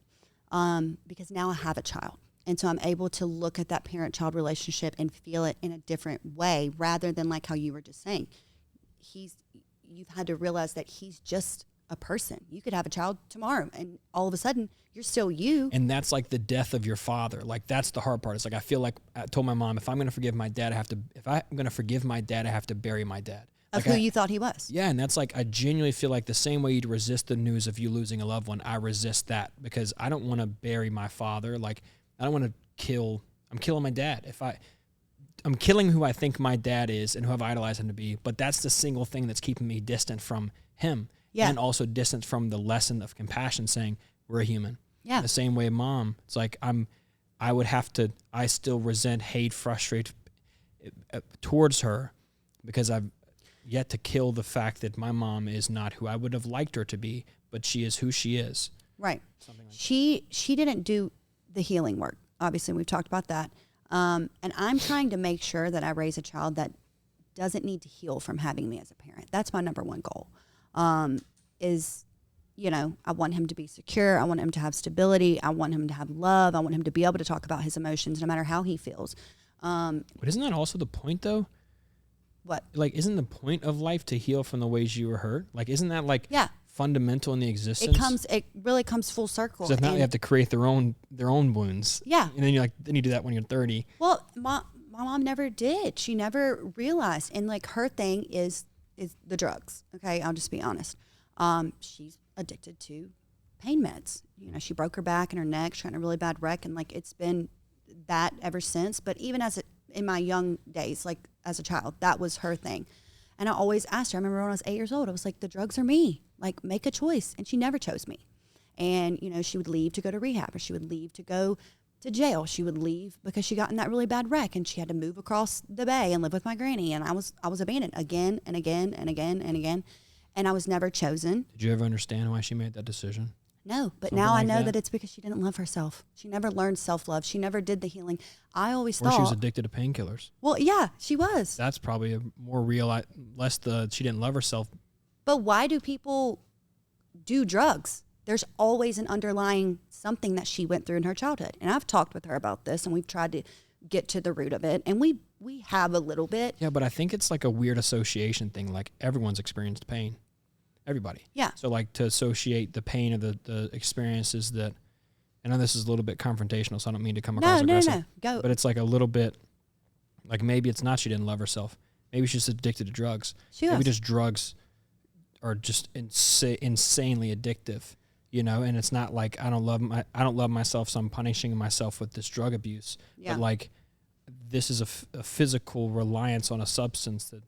because now I have a child. And so I'm able to look at that parent-child relationship and feel it in a different way, rather than how you were just saying. You've had to realize that he's just a person. You could have a child tomorrow, and all of a sudden, you're still you. And that's the death of your father. That's the hard part. It's I feel I told my mom, if I'm going to forgive my dad, I have to bury my dad. Of who you thought he was. Yeah, and that's I genuinely feel the same way you'd resist the news of you losing a loved one, I resist that, because I don't want to bury my father. I don't want to I'm killing my dad. I'm killing who I think my dad is and who I've idolized him to be, but that's the single thing that's keeping me distant from him. Yeah. And also distant from the lesson of compassion, saying we're a human. Yeah. The same way mom, it's I still resent, hate, frustrate towards her, because yet to kill the fact that my mom is not who I would have liked her to be, but she is who she is. Right. Something like She didn't do the healing work. Obviously, we've talked about that. And I'm trying to make sure that I raise a child that doesn't need to heal from having me as a parent. That's my number one goal. Is, you know, I want him to be secure. I want him to have stability. I want him to have love. I want him to be able to talk about his emotions no matter how he feels. But isn't that also the point, though? What? Like, isn't the point of life to heal from the ways you were hurt? Like, isn't that like fundamental in the existence? It really comes full circle. So now they have to create their own wounds. Yeah. And then then you do that when you're 30. Well, my mom never did. She never realized. And like her thing is the drugs. Okay. I'll just be honest. She's addicted to pain meds. You know, she broke her back and her neck. She got in a really bad wreck. And like, it's been that ever since. But even in my young days, like as a child, that was her thing. And I always asked her, I remember when I was 8 years old, I was like, the drugs are me. Like, make a choice. And she never chose me. And, you know, she would leave to go to rehab, or she would leave to go to jail. She would leave because she got in that really bad wreck and she had to move across the bay and live with my granny. And I was abandoned again and again and again and again. And I was never chosen. Did you ever understand why she made that decision? No, but Something now like I know that? that it's because she didn't love herself. She never learned self-love. She never did the healing. I always Or thought she was addicted to painkillers. Well, yeah, she was. That's probably a more real, less she didn't love herself. But why do people do drugs? There's always an underlying something that she went through in her childhood. And I've talked with her about this, and we've tried to get to the root of it. And we have a little bit. Yeah, but I think it's like a weird association thing. Like, everyone's experienced pain. Everybody. Yeah. So, like, to associate the pain of the experiences that, I know this is a little bit confrontational, so I don't mean to come across aggressive. No. Go. But it's like a little bit, like, maybe it's not she didn't love herself. Maybe she's addicted to drugs. Maybe just drugs are just insanely addictive, you know. And it's not like I don't love myself, so I'm punishing myself with this drug abuse. Yeah. But like, this is a physical reliance on a substance that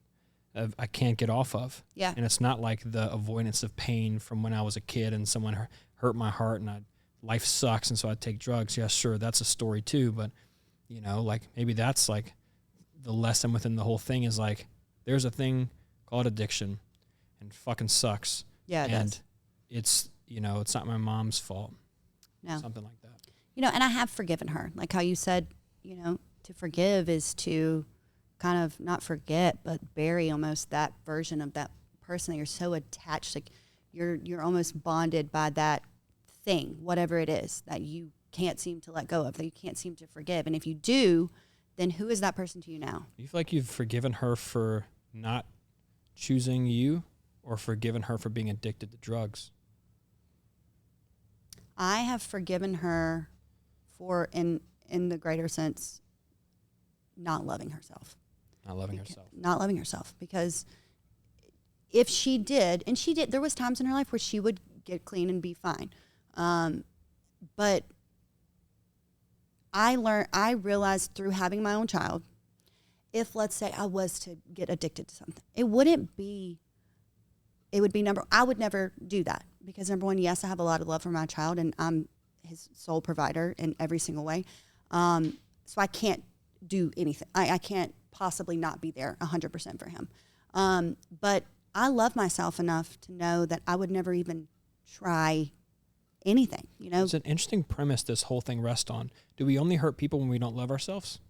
I can't get off of. Yeah. And it's not like the avoidance of pain from when I was a kid and someone hurt my heart and life sucks and so I take drugs. Yeah, sure, that's a story too. But, you know, like, maybe that's like the lesson within the whole thing is like, there's a thing called addiction and fucking sucks. Yeah, it and does. It's, you know, it's not my mom's fault. No. Something like that. You know, and I have forgiven her. Like how you said, you know, to forgive is to kind of not forget, but bury almost that version of that person that you're so attached. Like you're almost bonded by that thing, whatever it is that you can't seem to let go of, that you can't seem to forgive. And if you do, then who is that person to you now? Do you feel like you've forgiven her for not choosing you or forgiven her for being addicted to drugs? I have forgiven her for, in the greater sense, not loving herself. Not loving herself. Not loving herself. Because if she did, and she did, there was times in her life where she would get clean and be fine. But I realized through having my own child, if let's say I was to get addicted to something, I would never do that. Because number one, yes, I have a lot of love for my child and I'm his sole provider in every single way. So I can't do anything. I can't possibly not be there 100% for him. But I love myself enough to know that I would never even try anything, you know? It's an interesting premise this whole thing rests on. Do we only hurt people when we don't love ourselves?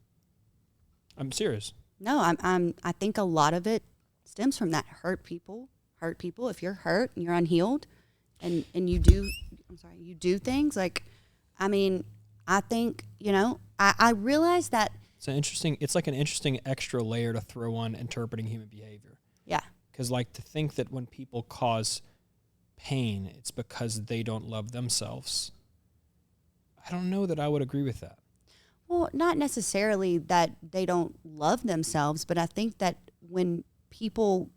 I'm serious. No, I think a lot of it stems from that. Hurt people. If you're hurt and you're unhealed and you do things like, I mean, I think, you know, I realize that it's like an interesting extra layer to throw on interpreting human behavior. Yeah. Because like to think that when people cause pain, it's because they don't love themselves. I don't know that I would agree with that. Well, not necessarily that they don't love themselves, but I think that when people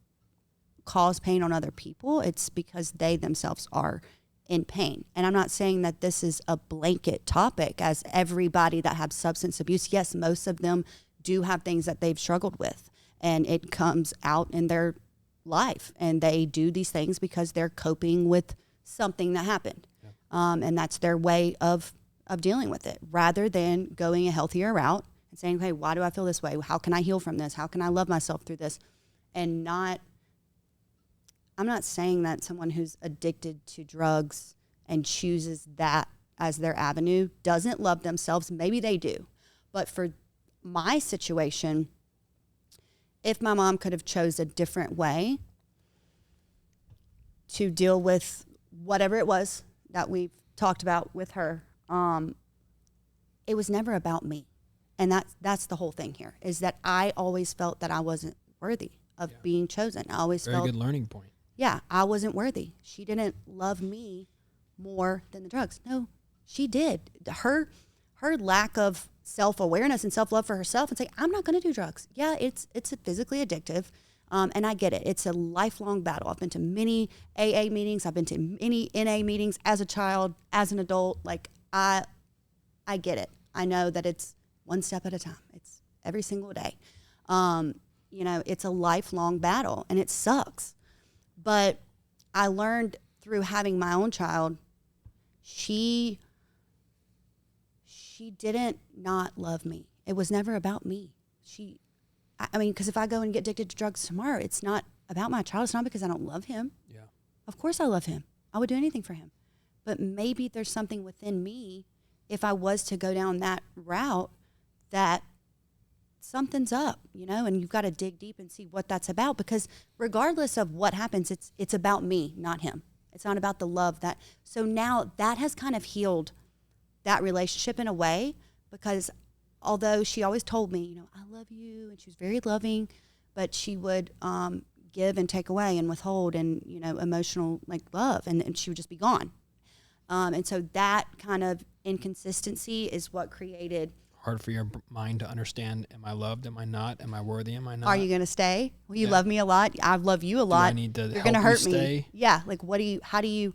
cause pain on other people, it's because they themselves are in pain. And I'm not saying that this is a blanket topic, as everybody that has substance abuse, yes, most of them do have things that they've struggled with, and it comes out in their life, and they do these things because they're coping with something that happened. Yeah. And that's their way of dealing with it, rather than going a healthier route and saying, hey, why do I feel this way? How can I heal from this? How can I love myself through this? And not I'm not saying that someone who's addicted to drugs and chooses that as their avenue doesn't love themselves. Maybe they do. But for my situation, if my mom could have chose a different way to deal with whatever it was that we've talked about with her, it was never about me. And that's the whole thing here, is that I always felt that I wasn't worthy of being chosen. I always felt very good learning point. Yeah, I wasn't worthy. She didn't love me more than the drugs. No, she did. Her lack of self-awareness and self-love for herself and say, I'm not going to do drugs. Yeah, it's physically addictive. And I get it. It's a lifelong battle. I've been to many AA meetings. I've been to many NA meetings as a child, as an adult. Like, I get it. I know that it's one step at a time. It's every single day. It's a lifelong battle, and it sucks. But I learned through having my own child, she didn't not love me. It was never about me. Because if I go and get addicted to drugs tomorrow, it's not about my child. It's not because I don't love him. Yeah. Of course I love him. I would do anything for him. But maybe there's something within me, if I was to go down that route, that something's up, and you've got to dig deep and see what that's about, because regardless of what happens, it's about me, not him. It's not about the love so now that has kind of healed that relationship in a way, because although she always told me, I love you, and she was very loving, but she would give and take away and withhold and, emotional love, and she would just be gone. And so that kind of inconsistency is what created. Hard for your mind to understand. Am I loved? Am I not? Am I worthy? Am I not? Are you going to stay? Will you love me a lot? I love you a lot. Do I need to You're going to hurt you stay? Me. Yeah. Like, how do you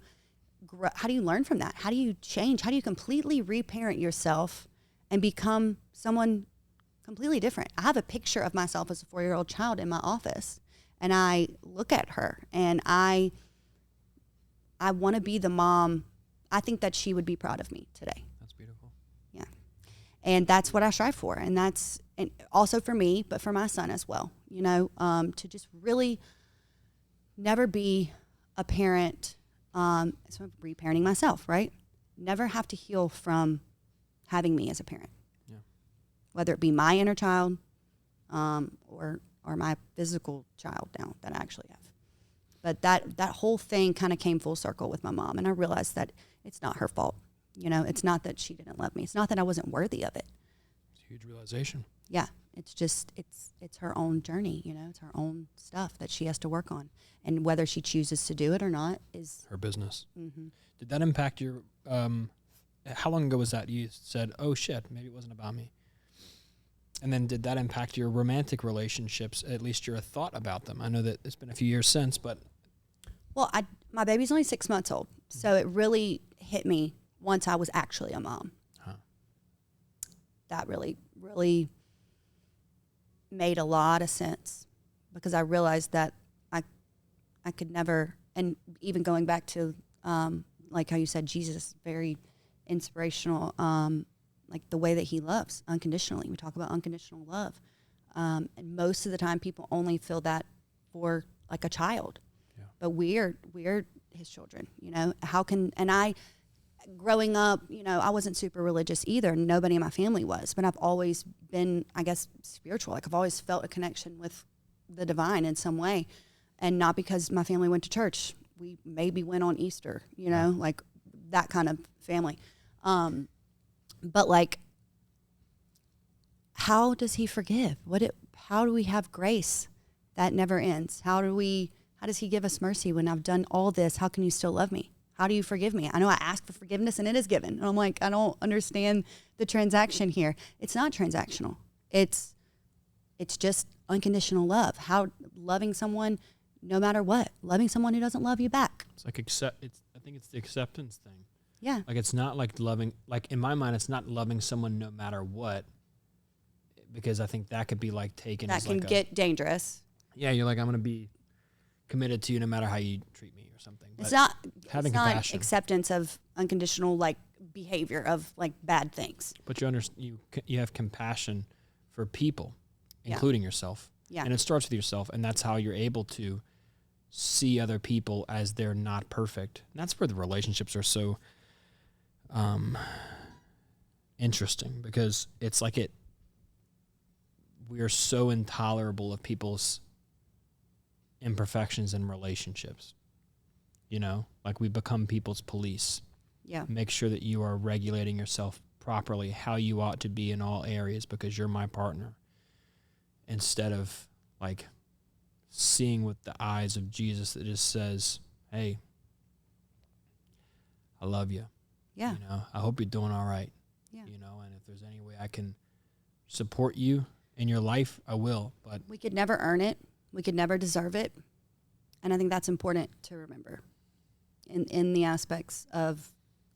learn from that? How do you change? How do you completely reparent yourself and become someone completely different? I have a picture of myself as a 4-year-old child in my office, and I look at her, and I want to be the mom. I think that she would be proud of me today. That's beautiful. Yeah. And that's what I strive for. And that's and also for me, but for my son as well, to just really never be a parent. So I'm reparenting myself, right? Never have to heal from having me as a parent. Yeah. Whether it be my inner child or my physical child now that I actually have. But that whole thing kind of came full circle with my mom. And I realized that it's not her fault. It's not that she didn't love me. It's not that I wasn't worthy of it. It's a huge realization. Yeah. It's just, it's her own journey, it's her own stuff that she has to work on. And whether she chooses to do it or not is her business. Mm-hmm. Did that impact your, how long ago was that you said, oh shit, maybe it wasn't about me? And then did that impact your romantic relationships, at least your thought about them? I know that it's been a few years since, but. Well, my baby's only 6 months old, so it really hit me once I was actually a mom. Huh. That really, really made a lot of sense, because I realized that I could never, and even going back to like how you said, Jesus, very inspirational, like the way that he loves unconditionally. We talk about unconditional love, and most of the time people only feel that for like a child. But we're his children, growing up, I wasn't super religious either. Nobody in my family was, but I've always been, I guess, spiritual. Like, I've always felt a connection with the divine in some way, and not because my family went to church. We maybe went on Easter, like that kind of family. But like, how does he forgive? How do we have grace that never ends? How does he give us mercy when I've done all this? How can you still love me? How do you forgive me? I know I ask for forgiveness and it is given. And I'm like, I don't understand the transaction here. It's not transactional. It's just unconditional love. How loving someone no matter what. Loving someone who doesn't love you back. It's like I think it's the acceptance thing. Yeah. Like, it's not like loving, like in my mind, it's not loving someone no matter what, because I think that could be like taken as like that can get dangerous. Yeah, you're like, I'm going to be committed to you no matter how you treat me or something. But it's not having it's compassion. Not acceptance of unconditional like behavior of like bad things. But you have compassion for people, including yourself. Yeah. And it starts with yourself, and that's how you're able to see other people as they're not perfect. And that's where the relationships are so interesting, because it's like we are so intolerable of people's imperfections in relationships. You know, like we become people's police. Yeah. Make sure that you are regulating yourself properly, how you ought to be in all areas, because you're my partner. Instead of like seeing with the eyes of Jesus that just says, hey, I love you. Yeah. You know, I hope you're doing all right. Yeah. You know, and if there's any way I can support you in your life, I will. But we could never earn it. We could never deserve it. And I think that's important to remember in the aspects of,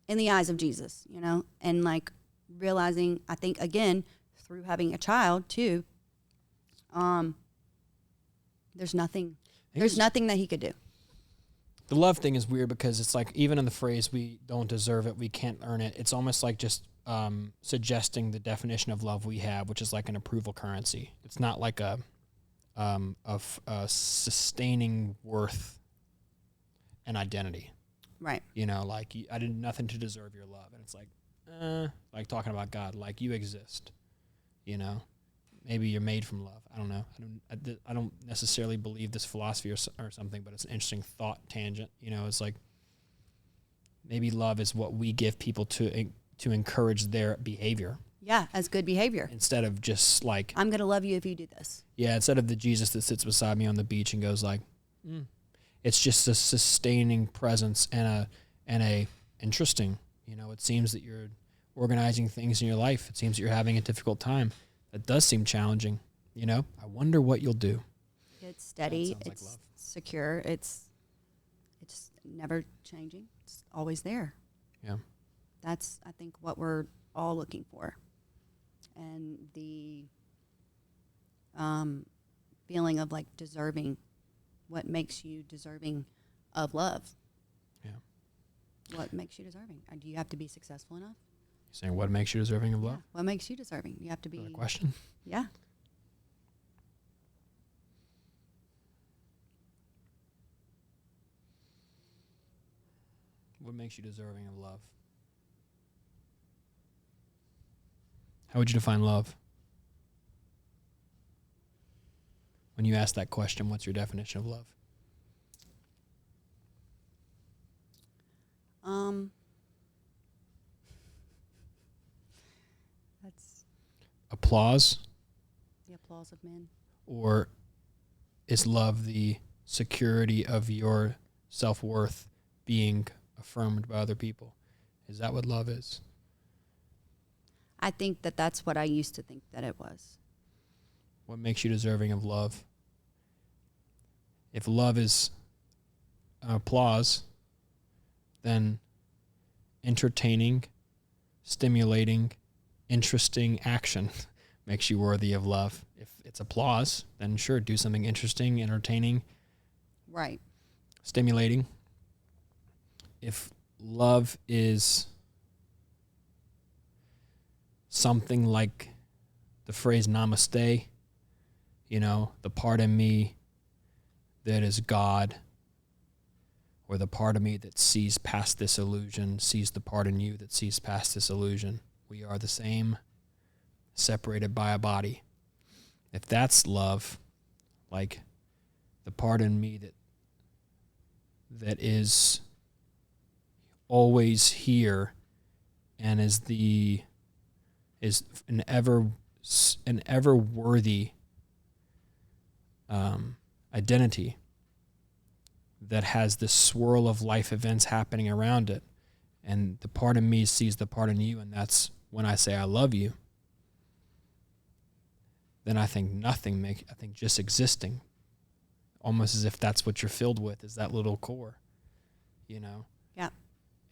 in the eyes of Jesus, you know, and like realizing, I think, again, through having a child too, there's nothing that he could do. The love thing is weird because it's like, even in the phrase, we don't deserve it, we can't earn it, it's almost like just suggesting the definition of love we have, which is like an approval currency. It's not like a sustaining worth and identity. Right. You know, like I did nothing to deserve your love. And it's like talking about God, like you exist, you know, maybe you're made from love. I don't know. I don't necessarily believe this philosophy or something, but it's an interesting thought tangent. You know, it's like maybe love is what we give people to encourage their behavior. Yeah, as good behavior. Instead of just like, I'm going to love you if you do this. Yeah, instead of the Jesus that sits beside me on the beach and goes like, it's just a sustaining presence and a interesting, you know, it seems that you're organizing things in your life. It seems that you're having a difficult time. That does seem challenging, you know. I wonder what you'll do. It's steady. That sounds It's like love. secure. It's never changing. It's always there. Yeah. That's, I think, what we're all looking for. And the feeling of like deserving, what makes you deserving of love? Yeah. What makes you deserving? Do you have to be successful enough? You're saying what makes you deserving of love? Yeah. What makes you deserving? You have to be. Is that a question? Yeah. What makes you deserving of love? How would you define love? When you ask that question, what's your definition of love? That's Applause? the applause of men. Or is love the security of your self-worth being affirmed by other people? Is that what love is? I think that that's what I used to think that it was. What makes you deserving of love? If love is applause, then entertaining, stimulating, interesting action makes you worthy of love. If it's applause, then sure, do something interesting, entertaining, Right. stimulating. If love is something like the phrase namaste, you know, the part of me that is God, or the part of me that sees past this illusion, sees the part in you that sees past this illusion. We are the same, separated by a body. If that's love, like the part in me that is always here and is an ever worthy identity that has this swirl of life events happening around it, and the part of me sees the part in you, and that's when I say I love you, then I think I think just existing, almost as if that's what you're filled with, is that little core, you know? Yeah.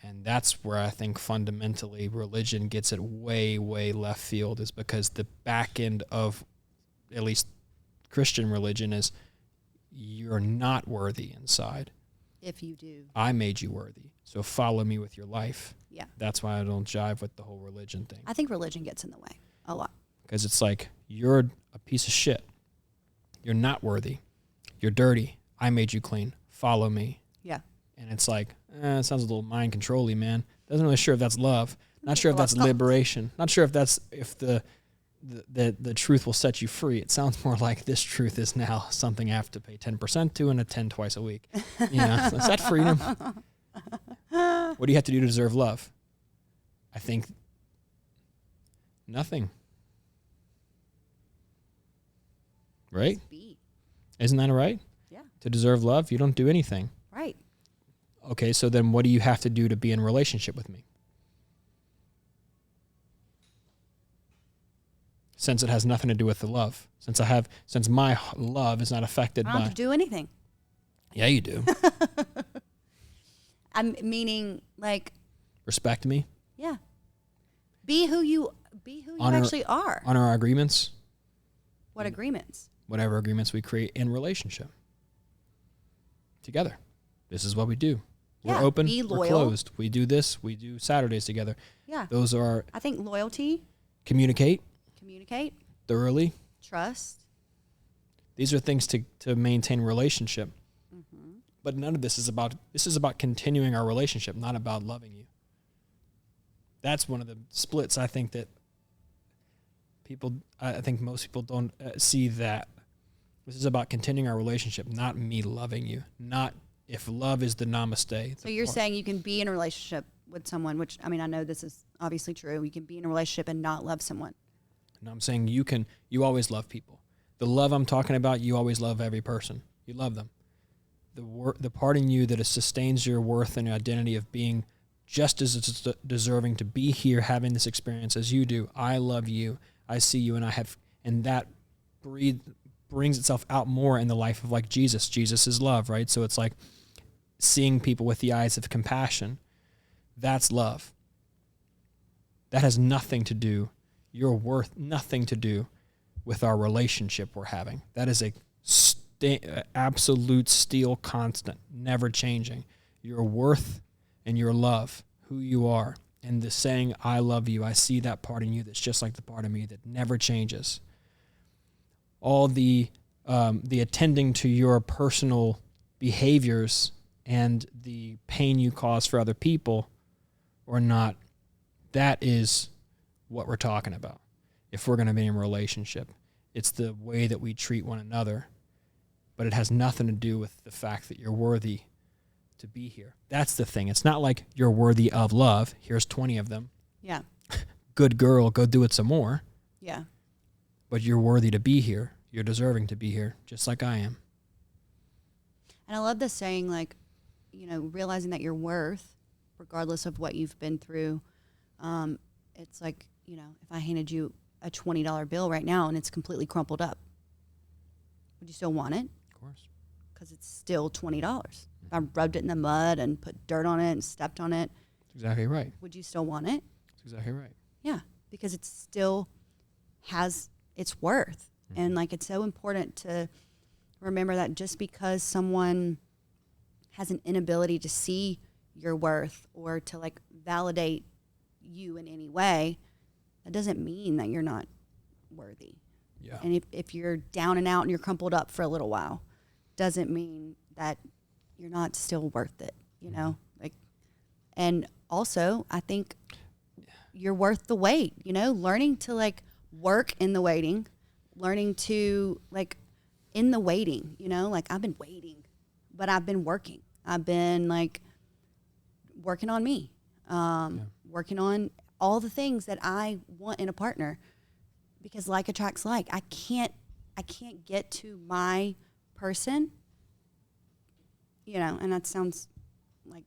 And that's where I think fundamentally religion gets it way, way left field, is because the back end of at least Christian religion is you're not worthy inside. If you do. I made you worthy. So follow me with your life. Yeah. That's why I don't jive with the whole religion thing. I think religion gets in the way a lot. Because it's like, you're a piece of shit. You're not worthy. You're dirty. I made you clean. follow me. Yeah. And it's like, it sounds a little mind control-y, man. Doesn't really sure if that's love. Not sure if that's liberation. Not sure if the truth will set you free. It sounds more like this truth is now something I have to pay 10% to and attend twice a week. Is that freedom? What do you have to do to deserve love? I think nothing. Right? Isn't that right? Yeah. To deserve love, you don't do anything. Right. Okay, so then what do you have to do to be in a relationship with me? Since it has nothing to do with the love. Since my love is not affected by... I don't have to do anything. Yeah, you do. I'm meaning like... Respect me. Yeah. Be who you actually are. Honor our agreements. What agreements? Whatever agreements we create in relationship. Together. This is what we do. Yeah, We're open, be loyal. we're closed. We do this, we do Saturdays together. Yeah. Those are... I think loyalty. Communicate. Thoroughly. Trust. These are things to maintain relationship. Mm-hmm. But none of this is about continuing our relationship, not about loving you. That's one of the splits I think that I think most people don't see that. This is about continuing our relationship, not me loving you. Not if love is the namaste. So you're saying you can be in a relationship with someone, which, I mean, I know this is obviously true. You can be in a relationship and not love someone. No, I'm saying you always love people. The love I'm talking about, you always love every person. You love them. The part in you that sustains your worth and your identity of being just as deserving to be here having this experience as you do. I love you. I see you, and that brings itself out more in the life of like Jesus. Jesus is love, right? So it's like seeing people with the eyes of compassion. That's love. That has nothing to do, your worth, nothing to do with our relationship we're having. That is a absolute steel constant, never changing. Your worth and your love, who you are, and the saying, I love you, I see that part in you that's just like the part of me that never changes. All the attending to your personal behaviors and the pain you cause for other people or not, that is what we're talking about. If we're going to be in a relationship, it's the way that we treat one another, but it has nothing to do with the fact that you're worthy to be here. That's the thing. It's not like you're worthy of love. Here's 20 of them. Yeah. Good girl, go do it some more. Yeah. But you're worthy to be here. You're deserving to be here, just like I am. And I love this saying, like, realizing that your worth, regardless of what you've been through, it's like, if I handed you a $20 bill right now and it's completely crumpled up, would you still want it? Of course. Because it's still $20. If I rubbed it in the mud and put dirt on it and stepped on it. That's exactly right. Would you still want it? That's exactly right. Yeah, because it still has its worth. Mm-hmm. And, like, it's so important to remember that just because someone has an inability to see your worth or to, like, validate you in any way, that doesn't mean that you're not worthy. Yeah. And if you're down and out and you're crumpled up for a little while, doesn't mean that you're not still worth it, like, and also I think you're worth the wait, learning to like work in the waiting, learning to like in the waiting, like I've been waiting, but I've been working. I've been like working on me, working on all the things that I want in a partner, because like attracts like. I can't get to my person, and that sounds like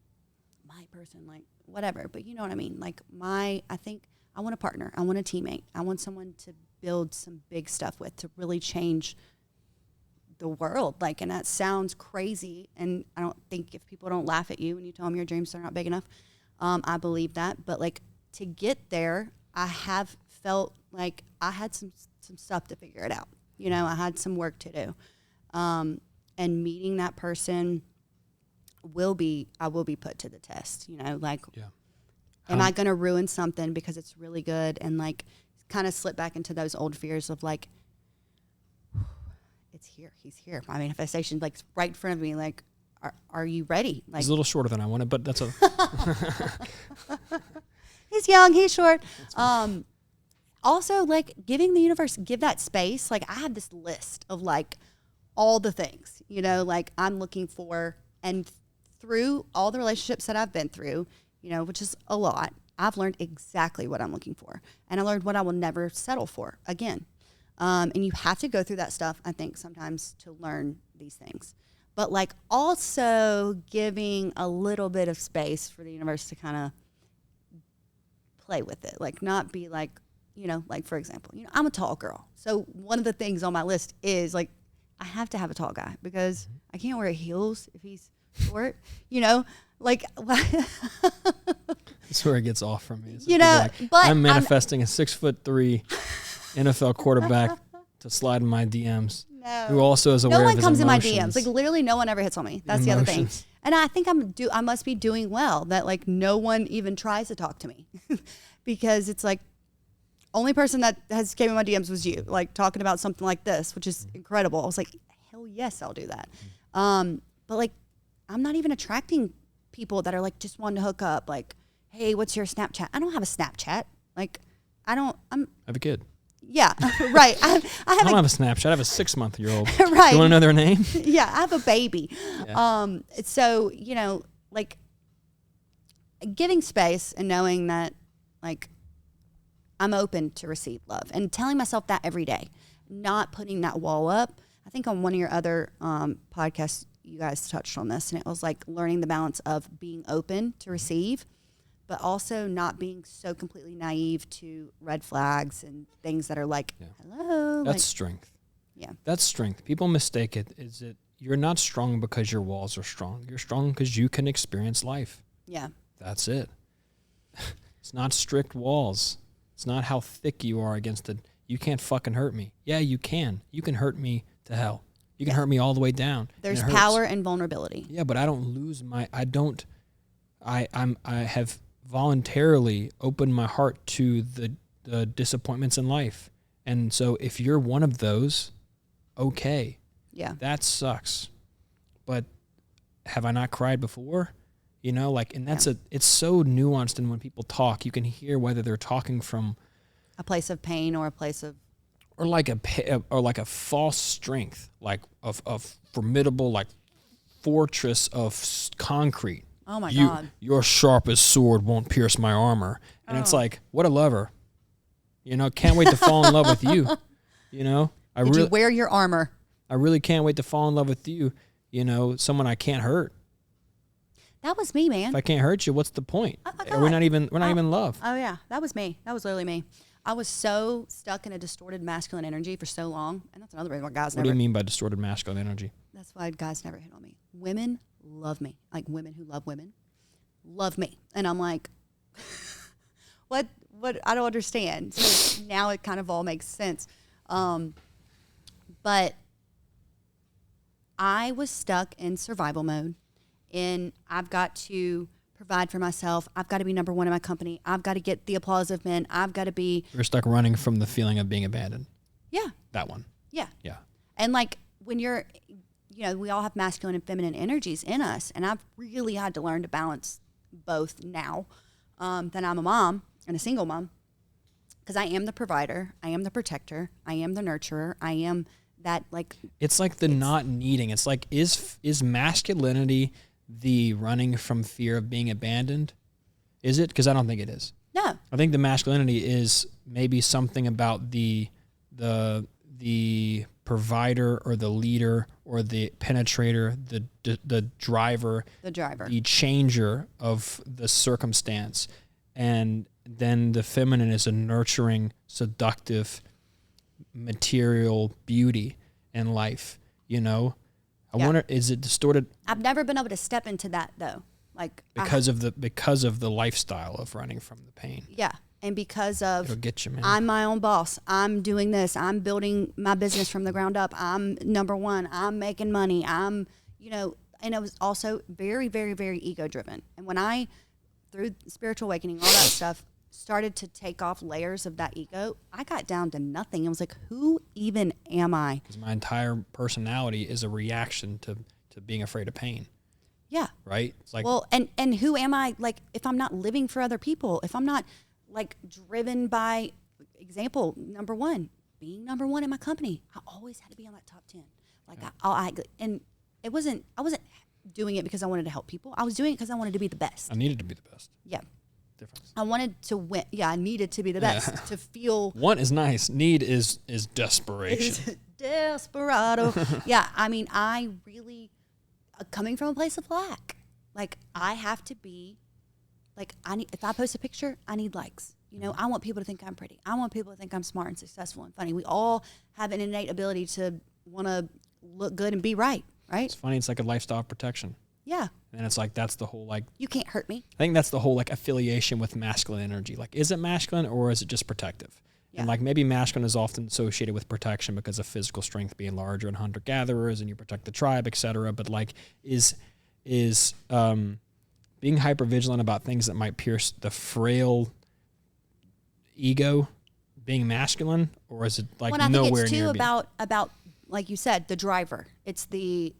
my person, like whatever, but you know what I mean? Like I think I want a partner. I want a teammate. I want someone to build some big stuff with, to really change the world. Like, and that sounds crazy. And I don't think if people don't laugh at you when you tell them your dreams are not big enough, I believe that. But like to get there, I have felt like I had some stuff to figure it out. I had some work to do. And meeting that person I will be put to the test, like, am I going to ruin something because it's really good? And like, kind of slip back into those old fears of like, it's here, he's here. My manifestation, like right in front of me. Like, are you ready? Like, He's a little shorter than I wanted, but that's a. He's young, he's short. Also, like, giving the universe, give that space. Like, I have this list of, like, all the things, you know, like, I'm looking for. And through all the relationships that I've been through, you know, which is a lot, I've learned exactly what I'm looking for. And I learned what I will never settle for again. And you have to go through that stuff, I think, sometimes to learn these things. But, like, also giving a little bit of space for the universe to kind of play with it. Like, not be like, you know, like, for example, you know, I'm a tall girl. So one of the things on my list is, like, I have to have a tall guy because I can't wear heels if he's short, you know, like. That's where it gets off from me. You know, like, but I'm manifesting a 6'3" NFL quarterback to slide in my DMs. No. Who also is aware No of one his comes emotions. in my DMs. Like, literally no one ever hits on me. That's the other thing. And I think I must be doing well that, like, no one even tries to talk to me because it's like, only person that has came in my DMs was you, like, talking about something like this, which is incredible. I was like, hell yes, I'll do that. But, like, I'm not even attracting people that are, like, just wanting to hook up. Like, hey, what's your Snapchat? I don't have a Snapchat. Like, I have a kid. Yeah, right. I don't have a Snapchat. I have a 6-month-old. Right. You want to know their name? Yeah, I have a baby. Yeah. So, you know, like, giving space and knowing that, like, I'm open to receive love and telling myself that every day, not putting that wall up. I think on one of your other podcasts, you guys touched on this, and it was like learning the balance of being open to receive, but also not being so completely naive to red flags and things that are like, hello. That's like, strength. Yeah. That's strength. People mistake it. Is it you're not strong because your walls are strong. You're strong because you can experience life. Yeah. That's it. It's not strict walls. It's not how thick you are against it. You can't fucking hurt me. Yeah, you can. You can hurt me to hell. You can hurt me all the way down. There's power and vulnerability. Yeah, but I don't lose my. I have voluntarily opened my heart to the disappointments in life, and so if you're one of those, okay. Yeah. That sucks, but have I not cried before? You know, like, and it's so nuanced, and when people talk, you can hear whether they're talking from a place of pain or a place of, or like a false strength, like of formidable, like fortress of concrete. Oh my God. Your sharpest sword won't pierce my armor, and it's like, what a lover. You know, can't wait to fall in love with you. You know, Did you wear your armor? I really can't wait to fall in love with you. You know, someone I can't hurt. That was me, man. If I can't hurt you, what's the point? Oh my We're God. not even in love. Oh yeah, that was me. That was literally me. I was so stuck in a distorted masculine energy for so long, and that's another reason why guys What do you mean by distorted masculine energy? That's why guys never hit on me. Women love me, like women who love women, love me, and I'm like, what? I don't understand. So now it kind of all makes sense, but I was stuck in survival mode. And I've got to provide for myself. I've got to be number one in my company. I've got to get the applause of men. I've got to be. You're stuck running from the feeling of being abandoned. Yeah. That one. Yeah. Yeah. And like when you're, you know, we all have masculine and feminine energies in us. And I've really had to learn to balance both now that I'm a mom and a single mom. Because I am the provider. I am the protector. I am the nurturer. I am that, like. It's like the not needing. It's like, is masculinity the running from fear of being abandoned? Is it? Because I don't think it is. No. I think the masculinity is maybe something about the provider or the leader or the penetrator, the driver, the changer of the circumstance, and then the feminine is a nurturing, seductive, material beauty in life. You know. I wonder, is it distorted? I've never been able to step into that though, like because of the lifestyle of running from the pain. Yeah, and because of it'll get you, man. I'm my own boss. I'm doing this. I'm building my business from the ground up. I'm number one. I'm making money. I'm, you know, and it was also very, very, very ego driven. And when I, through spiritual awakening, all that stuff, started to take off layers of that ego, I got down to nothing. I was like, who even am I? Because my entire personality is a reaction to being afraid of pain. Yeah. Right? It's like, well, and who am I? Like, if I'm not living for other people, if I'm not like driven by example number one, being number one in my company, I always had to be on that top 10. Like and I wasn't doing it because I wanted to help people. I was doing it because I wanted to be the best. I needed to be the best. Yeah. Difference. I wanted to win. Yeah, I needed to be the best to feel. Want is nice. Need is desperation. Desperado. Yeah, I mean, I really coming from a place of lack. Like I have to be. Like if I post a picture, I need likes. You know, I want people to think I'm pretty. I want people to think I'm smart and successful and funny. We all have an innate ability to want to look good and be right. Right. It's funny. It's like a lifestyle protection. Yeah. And it's like, that's the whole, like, you can't hurt me. I think that's the whole, like, affiliation with masculine energy. Like, is it masculine or is it just protective? Yeah. And, like, maybe masculine is often associated with protection because of physical strength being larger and hunter-gatherers and you protect the tribe, et cetera. But, like, is being hypervigilant about things that might pierce the frail ego being masculine, or is it, like, nowhere near? I think it's, too, about like you said, the driver. It's the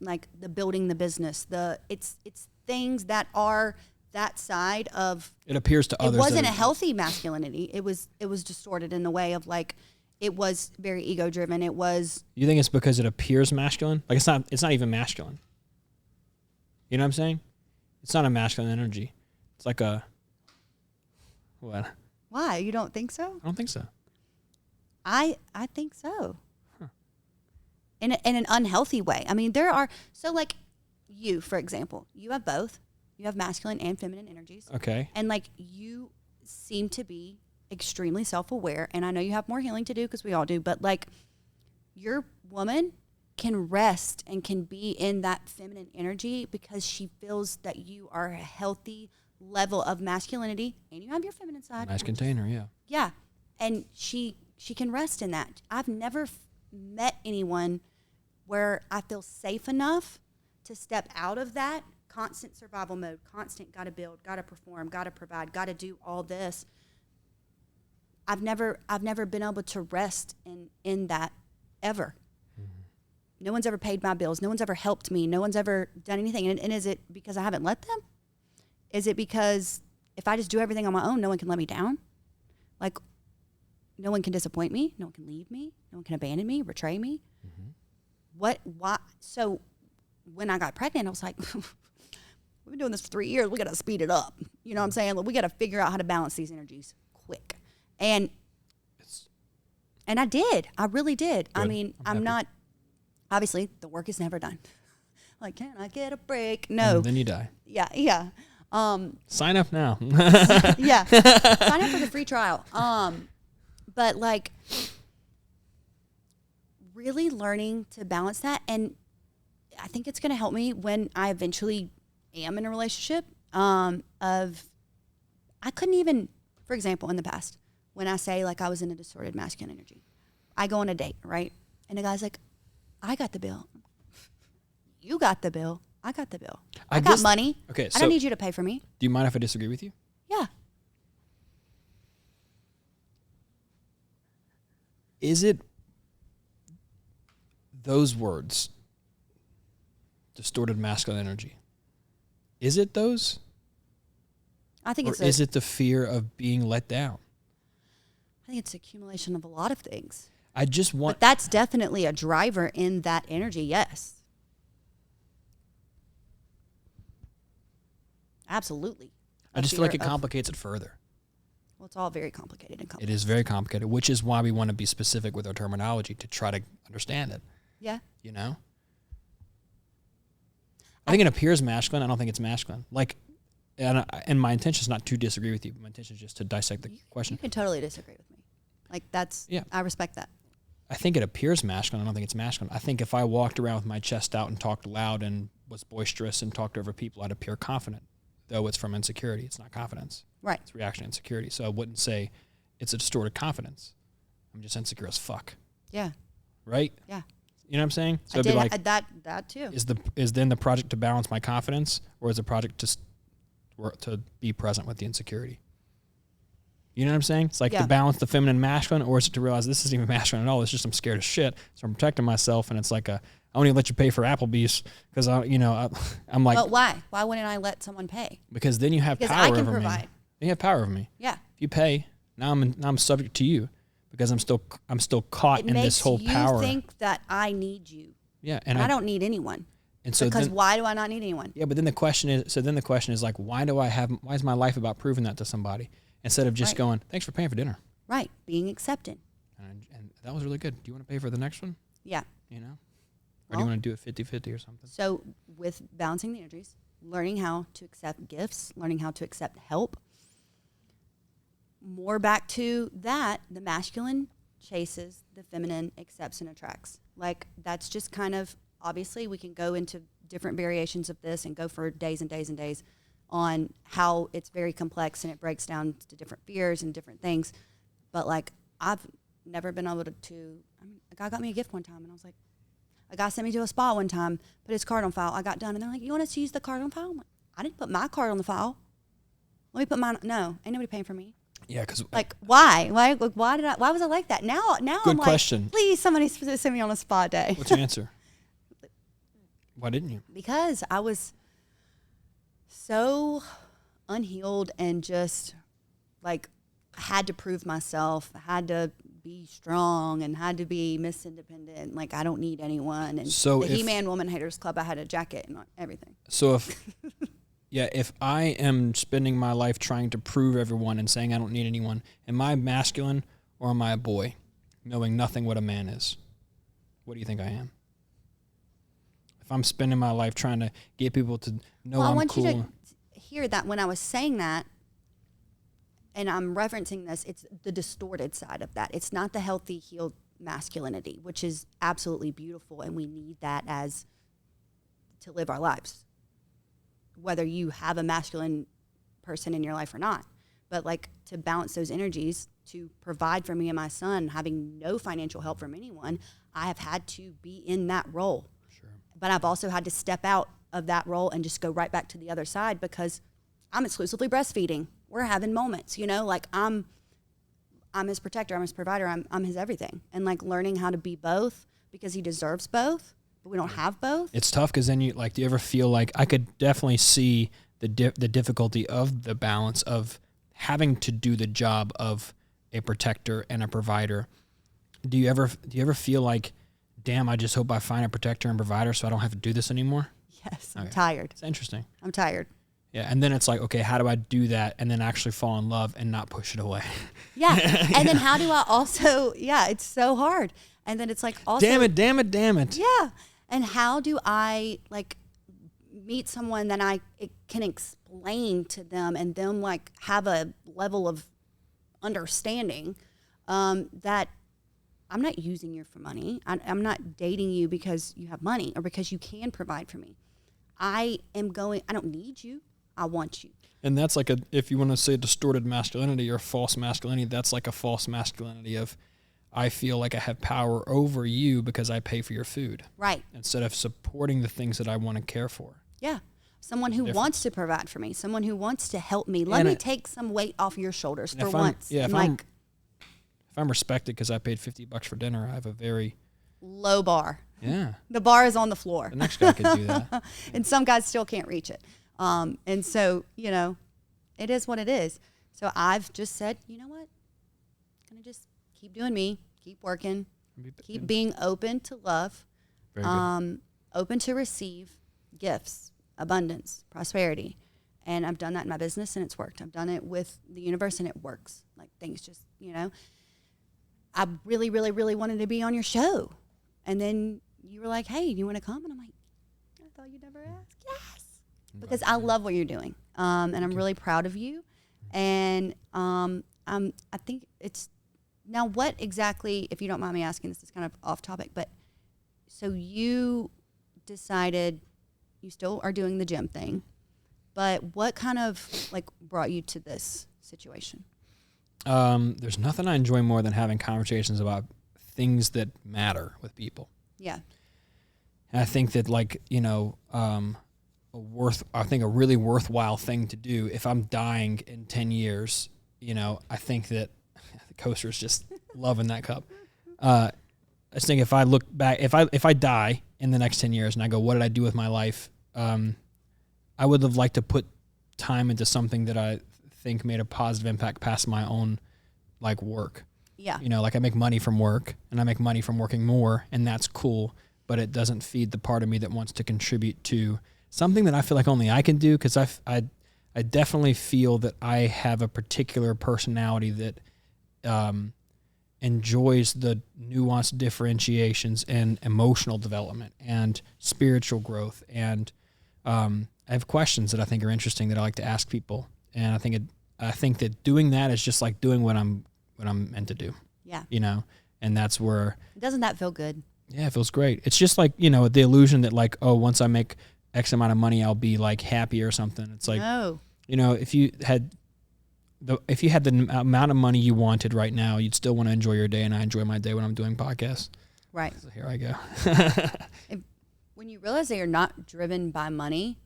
building the business. It's things that are that side of. It appears to others. It wasn't a healthy masculinity. It was distorted in the way of like, it was very ego driven. It was. You think it's because it appears masculine? Like it's not even masculine. You know what I'm saying? It's not a masculine energy. It's like a. What? Why? You don't think so? I don't think so. I think so. In an unhealthy way. I mean, there are, so like you, for example, you have both. You have masculine and feminine energies. Okay. And like you seem to be extremely self-aware. And I know you have more healing to do because we all do. But like your woman can rest and can be in that feminine energy because she feels that you are a healthy level of masculinity and you have your feminine side. Nice container, yeah. Yeah. And she can rest in that. I've never met anyone where I feel safe enough to step out of that constant survival mode, constant got to build, got to perform, got to provide, got to do all this. I've never been able to rest in that ever. Mm-hmm. No one's ever paid my bills. No one's ever helped me. No one's ever done anything. And is it because I haven't let them? Is it because if I just do everything on my own, no one can let me down? Like, no one can disappoint me. No one can leave me. No one can abandon me, betray me. Mm-hmm. Why? So when I got pregnant, I was like, we've been doing this for 3 years. We got to speed it up. You know what I'm saying? Like, we got to figure out how to balance these energies quick. And I did. I really did. Good. I mean, I'm not, obviously, the work is never done. Like, can I get a break? No. And then you die. Yeah. Sign up now. Yeah. Sign up for the free trial. But like really learning to balance that. And I think it's going to help me when I eventually am in a relationship I couldn't even, for example, in the past, when I say like I was in a distorted masculine energy, I go on a date, right? And the guy's like, I got the bill. You got the bill. I got the bill. I got money. Okay, I don't need you to pay for me. Do you mind if I disagree with you? Yeah. Is it those words, distorted masculine energy? Is it those? I think or is it the fear of being let down? I think it's accumulation of a lot of things. But that's definitely a driver in that energy, yes. Absolutely. I just feel like it complicates it further. Well, it's all very complicated and complex. It is very complicated, which is why we want to be specific with our terminology to try to understand it. Yeah. You know? I think it appears masculine. I don't think it's masculine. Like, and my intention is not to disagree with you. My intention is just to dissect the question. You can totally disagree with me. Like, I respect that. I think it appears masculine. I don't think it's masculine. I think if I walked around with my chest out and talked loud and was boisterous and talked over people, I'd appear confident, though it's from insecurity. It's not confidence. Right. It's reaction to insecurity. So I wouldn't say it's a distorted confidence. I'm just insecure as fuck. Yeah. Right? Yeah. You know what I'm saying? So it'd be like, that too. Is then the project to balance my confidence, or is the project to be present with the insecurity? You know what I'm saying? It's like to balance the feminine and masculine, or is it to realize this isn't even masculine at all? It's just I'm scared of shit, so I'm protecting myself, and it's like I won't even let you pay for Applebee's because I'm like, But why? Why wouldn't I let someone pay? because then you have Because power I can over provide. me. Then you have power over me. Yeah. If you pay, now I'm subject to you because I'm still caught in this whole power. It makes you think that I need you. Yeah, And I don't need anyone. And so because then, why do I not need anyone? Yeah, but then the question is like, why is my life about proving that to somebody instead of just going, thanks for paying for dinner? Right. Being accepted. And that was really good. Do you want to pay for the next one? Yeah. Or do you want to do it 50-50 or something? So with balancing the energies, learning how to accept gifts, learning how to accept help, more back to that, the masculine chases, the feminine accepts and attracts. Like, that's just kind of, obviously we can go into different variations of this and go for days and days and days on how it's very complex and it breaks down to different fears and different things. But like, I've never been able to a guy got me a gift one time and I was like, a guy sent me to a spa one time, put his card on file. I got done and they're like, you want us to use the card on file? I'm like, I didn't put my card on the file. Let me put mine. No, ain't nobody paying for me. Yeah, because like, why? Why was I like that? Now good I'm question. Like, please, somebody send me on a spa day. What's your answer? Why didn't you? Because I was so unhealed and just like had to prove myself, had to be strong and had to be Miss Independent. Like, I don't need anyone. And so the He-Man Woman Haters Club, I had a jacket and everything. So if I am spending my life trying to prove everyone and saying I don't need anyone, am I masculine or am I a boy, knowing nothing what a man is? What do you think I am? If I'm spending my life trying to get people to know I'm cool. I want you to hear that when I was saying that, and I'm referencing this, it's the distorted side of that. It's not the healthy, healed masculinity, which is absolutely beautiful, and we need that as to live our lives, whether you have a masculine person in your life or not. But like, to balance those energies, to provide for me and my son, having no financial help from anyone, I have had to be in that role. Sure. But I've also had to step out of that role and just go right back to the other side because I'm exclusively breastfeeding. We're having moments, like I'm his protector, I'm his provider, I'm his everything. And like, learning how to be both because he deserves both, but we don't have both. It's tough because then do you ever feel like, I could definitely see the difficulty of the balance of having to do the job of a protector and a provider. Do you ever feel like, damn, I just hope I find a protector and provider so I don't have to do this anymore? Yes, I'm tired. It's interesting. I'm tired. Yeah, and then it's like, okay, how do I do that and then actually fall in love and not push it away? Yeah, and then how do I also, it's so hard. And then it's like, also, damn it. Yeah, and how do I like meet someone that I can explain to them and them like have a level of understanding that I'm not using you for money. I'm not dating you because you have money or because you can provide for me. I don't need you. I want you. And that's like if you want to say distorted masculinity or false masculinity, that's like a false masculinity of, I feel like I have power over you because I pay for your food. Right. Instead of supporting the things that I want to care for. Yeah. Someone who wants to provide for me, someone who wants to help me. Let me take some weight off your shoulders for once. Yeah, if I'm respected because I paid $50 for dinner, I have a very low bar. Yeah. The bar is on the floor. The next guy could do that. And some guys still can't reach it. And so, it is what it is. So I've just said, you know what? I'm going to just keep doing me, keep working, keep being open to love, open to receive gifts, abundance, prosperity. And I've done that in my business and it's worked. I've done it with the universe and it works. Like, things just, I really, really, really wanted to be on your show. And then you were like, hey, do you want to come? And I'm like, I thought you'd never ask. Yes. Because I love what you're doing. And I'm really proud of you. And I think it's, now what exactly, if you don't mind me asking, this is kind of off topic, but so you decided you still are doing the gym thing, but what kind of like brought you to this situation? There's nothing I enjoy more than having conversations about things that matter with people. Yeah. And I think that I think a really worthwhile thing to do if I'm dying in 10 years, I think that the coaster's just loving that cup. I just think if I look back, if I die in the next 10 years and I go, what did I do with my life? I would have liked to put time into something that I think made a positive impact past my own like work. Yeah. You know, like I make money from work and I make money from working more, and that's cool, but it doesn't feed the part of me that wants to contribute to something that I feel like only I can do. Cause I definitely feel that I have a particular personality that, enjoys the nuanced differentiations and emotional development and spiritual growth. And, I have questions that I think are interesting that I like to ask people. And I think that doing that is just like doing what I'm meant to do. Yeah. You know, and that's where. Doesn't that feel good? Yeah, it feels great. It's just like, you know, the illusion that like, oh, once I make X amount of money, I'll be like happy or something. It's like, no. You know, if you had the amount of money you wanted right now, you'd still want to enjoy your day. And I enjoy my day when I'm doing podcasts. Right. So here I go. When you realize that you're not driven by money,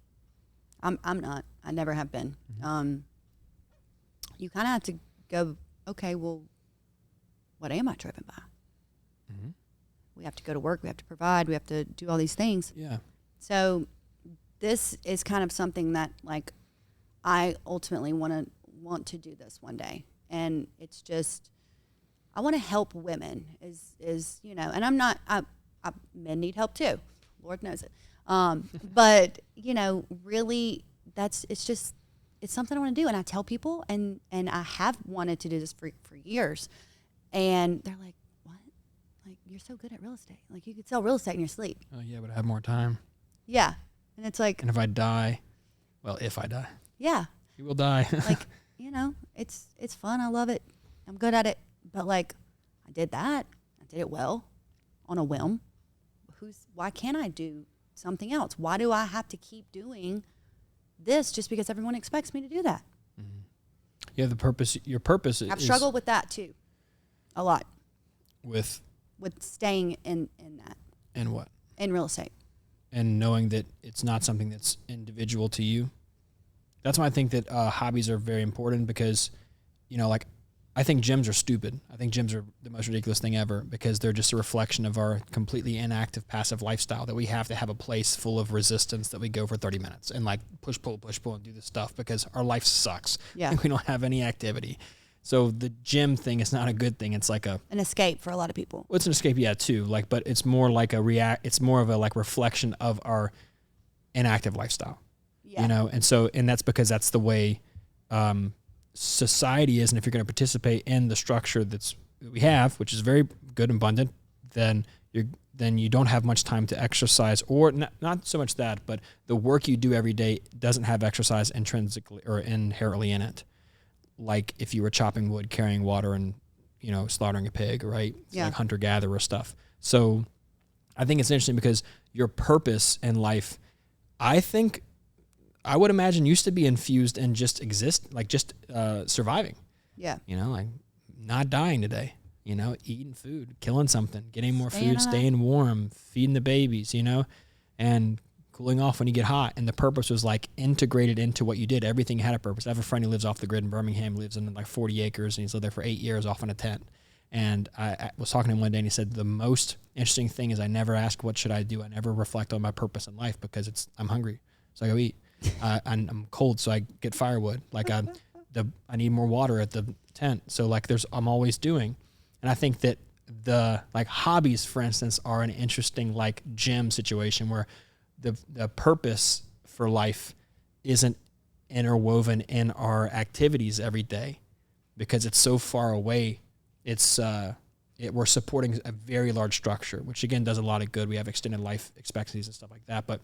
I'm not. I never have been. Mm-hmm. You kind of have to go, okay, well, what am I driven by? Mm-hmm. We have to go to work. We have to provide. We have to do all these things. Yeah. So this is kind of something that like I ultimately want to do this one day. And it's just, I want to help women is, you know, and I'm not, men need help too. Lord knows it. But you know, really it's something I want to do. And I tell people, and I have wanted to do this for years. And they're like, what? Like, you're so good at real estate. Like, you could sell real estate in your sleep. Oh yeah, but I have more time. Yeah. And it's like, And if I die, yeah, you will die. like, you know, it's fun. I love it. I'm good at it. But like, I did that. I did it well on a whim. Why can't I do something else? Why do I have to keep doing this just because everyone expects me to do that? Mm-hmm. Yeah, your purpose I've struggled with that too. A lot. With staying in that. And what? In real estate. And knowing that it's not something that's individual to you. That's why I think that hobbies are very important, because, you know, like, I think gyms are stupid. I think gyms are the most ridiculous thing ever, because they're just a reflection of our completely inactive, passive lifestyle, that we have to have a place full of resistance that we go for 30 minutes and like push, pull, and do this stuff because our life sucks. Yeah. And we don't have any activity. So the gym thing is not a good thing. It's like an escape for a lot of people. Well, it's an escape, yeah, too. Like, but it's more like it's more of a like reflection of our inactive lifestyle. Yeah. You know, and that's because that's the way society is. And if you're going to participate in the structure that we have, which is very good and abundant, then you don't have much time to exercise, or not so much that, but the work you do every day doesn't have exercise intrinsically or inherently in it. Like if you were chopping wood, carrying water, and, you know, slaughtering a pig, right? It's like hunter-gatherer stuff. So I think it's interesting because your purpose in life, I would imagine, used to be infused in just surviving. Yeah. You know, like not dying today, you know, eating food, killing something, getting more food, staying warm, feeding the babies, you know, and cooling off when you get hot. And the purpose was like integrated into what you did. Everything had a purpose. I have a friend who lives off the grid in Birmingham, lives in like 40 acres, and he's lived there for 8 years off in a tent. And I was talking to him one day, and he said, the most interesting thing is I never ask, what should I do? I never reflect on my purpose in life, because I'm hungry, so I go eat. I'm cold, so I get firewood. Like I need more water at the tent. So like I'm always doing. And I think that the like hobbies, for instance, are an interesting like gym situation where the purpose for life isn't interwoven in our activities every day, because it's so far away. We're supporting a very large structure, which again does a lot of good. We have extended life expectancies and stuff like that, but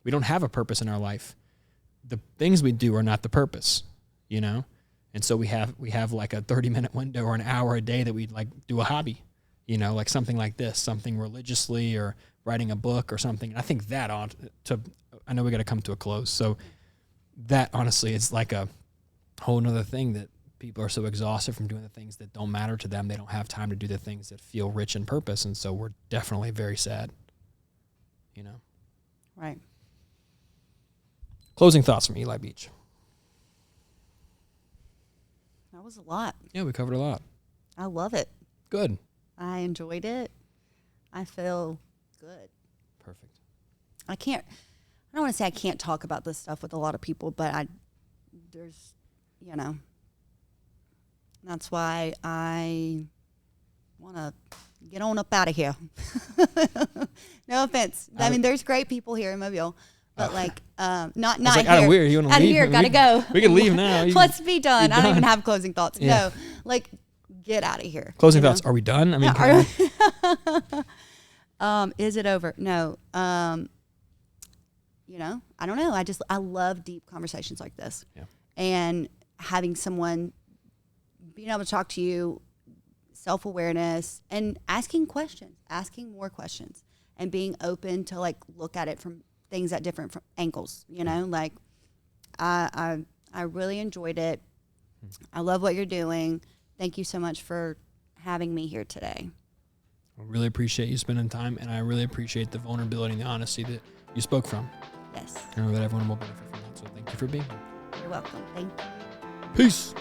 we don't have a purpose in our life. The things we do are not the purpose, you know? And so we have like a 30-minute window or an hour a day that we like do a hobby, you know, like something like this, something religiously, or writing a book or something. And I think that I know we got to come to a close. So that honestly is like a whole nother thing, that people are so exhausted from doing the things that don't matter to them. They don't have time to do the things that feel rich in purpose. And so we're definitely very sad, you know? Right. Closing thoughts from Eli Beech. That was a lot. Yeah, we covered a lot. I love it. Good. I enjoyed it. I feel good. Perfect. I don't want to say I can't talk about this stuff with a lot of people, but that's why I want to get on up out of here. No offense. I mean, there's great people here in Mobile, but not like, here. Weird. You want to out of leave? here, gotta go. We can leave now. Let's be done. I don't even have closing thoughts. Yeah. No, get out of here. Closing thoughts. Are we done? I mean, is it over? No. I don't know. I love deep conversations like this. Yeah. And having someone being able to talk to you, self-awareness, and asking more questions, and being open to look at it from things at different angles. I really enjoyed it. I love what you're doing. Thank you so much for having me here today. I really appreciate you spending time, and I really appreciate the vulnerability and the honesty that you spoke from. Yes. I know that everyone will benefit from that, so thank you for being here. You're welcome. Thank you. Peace.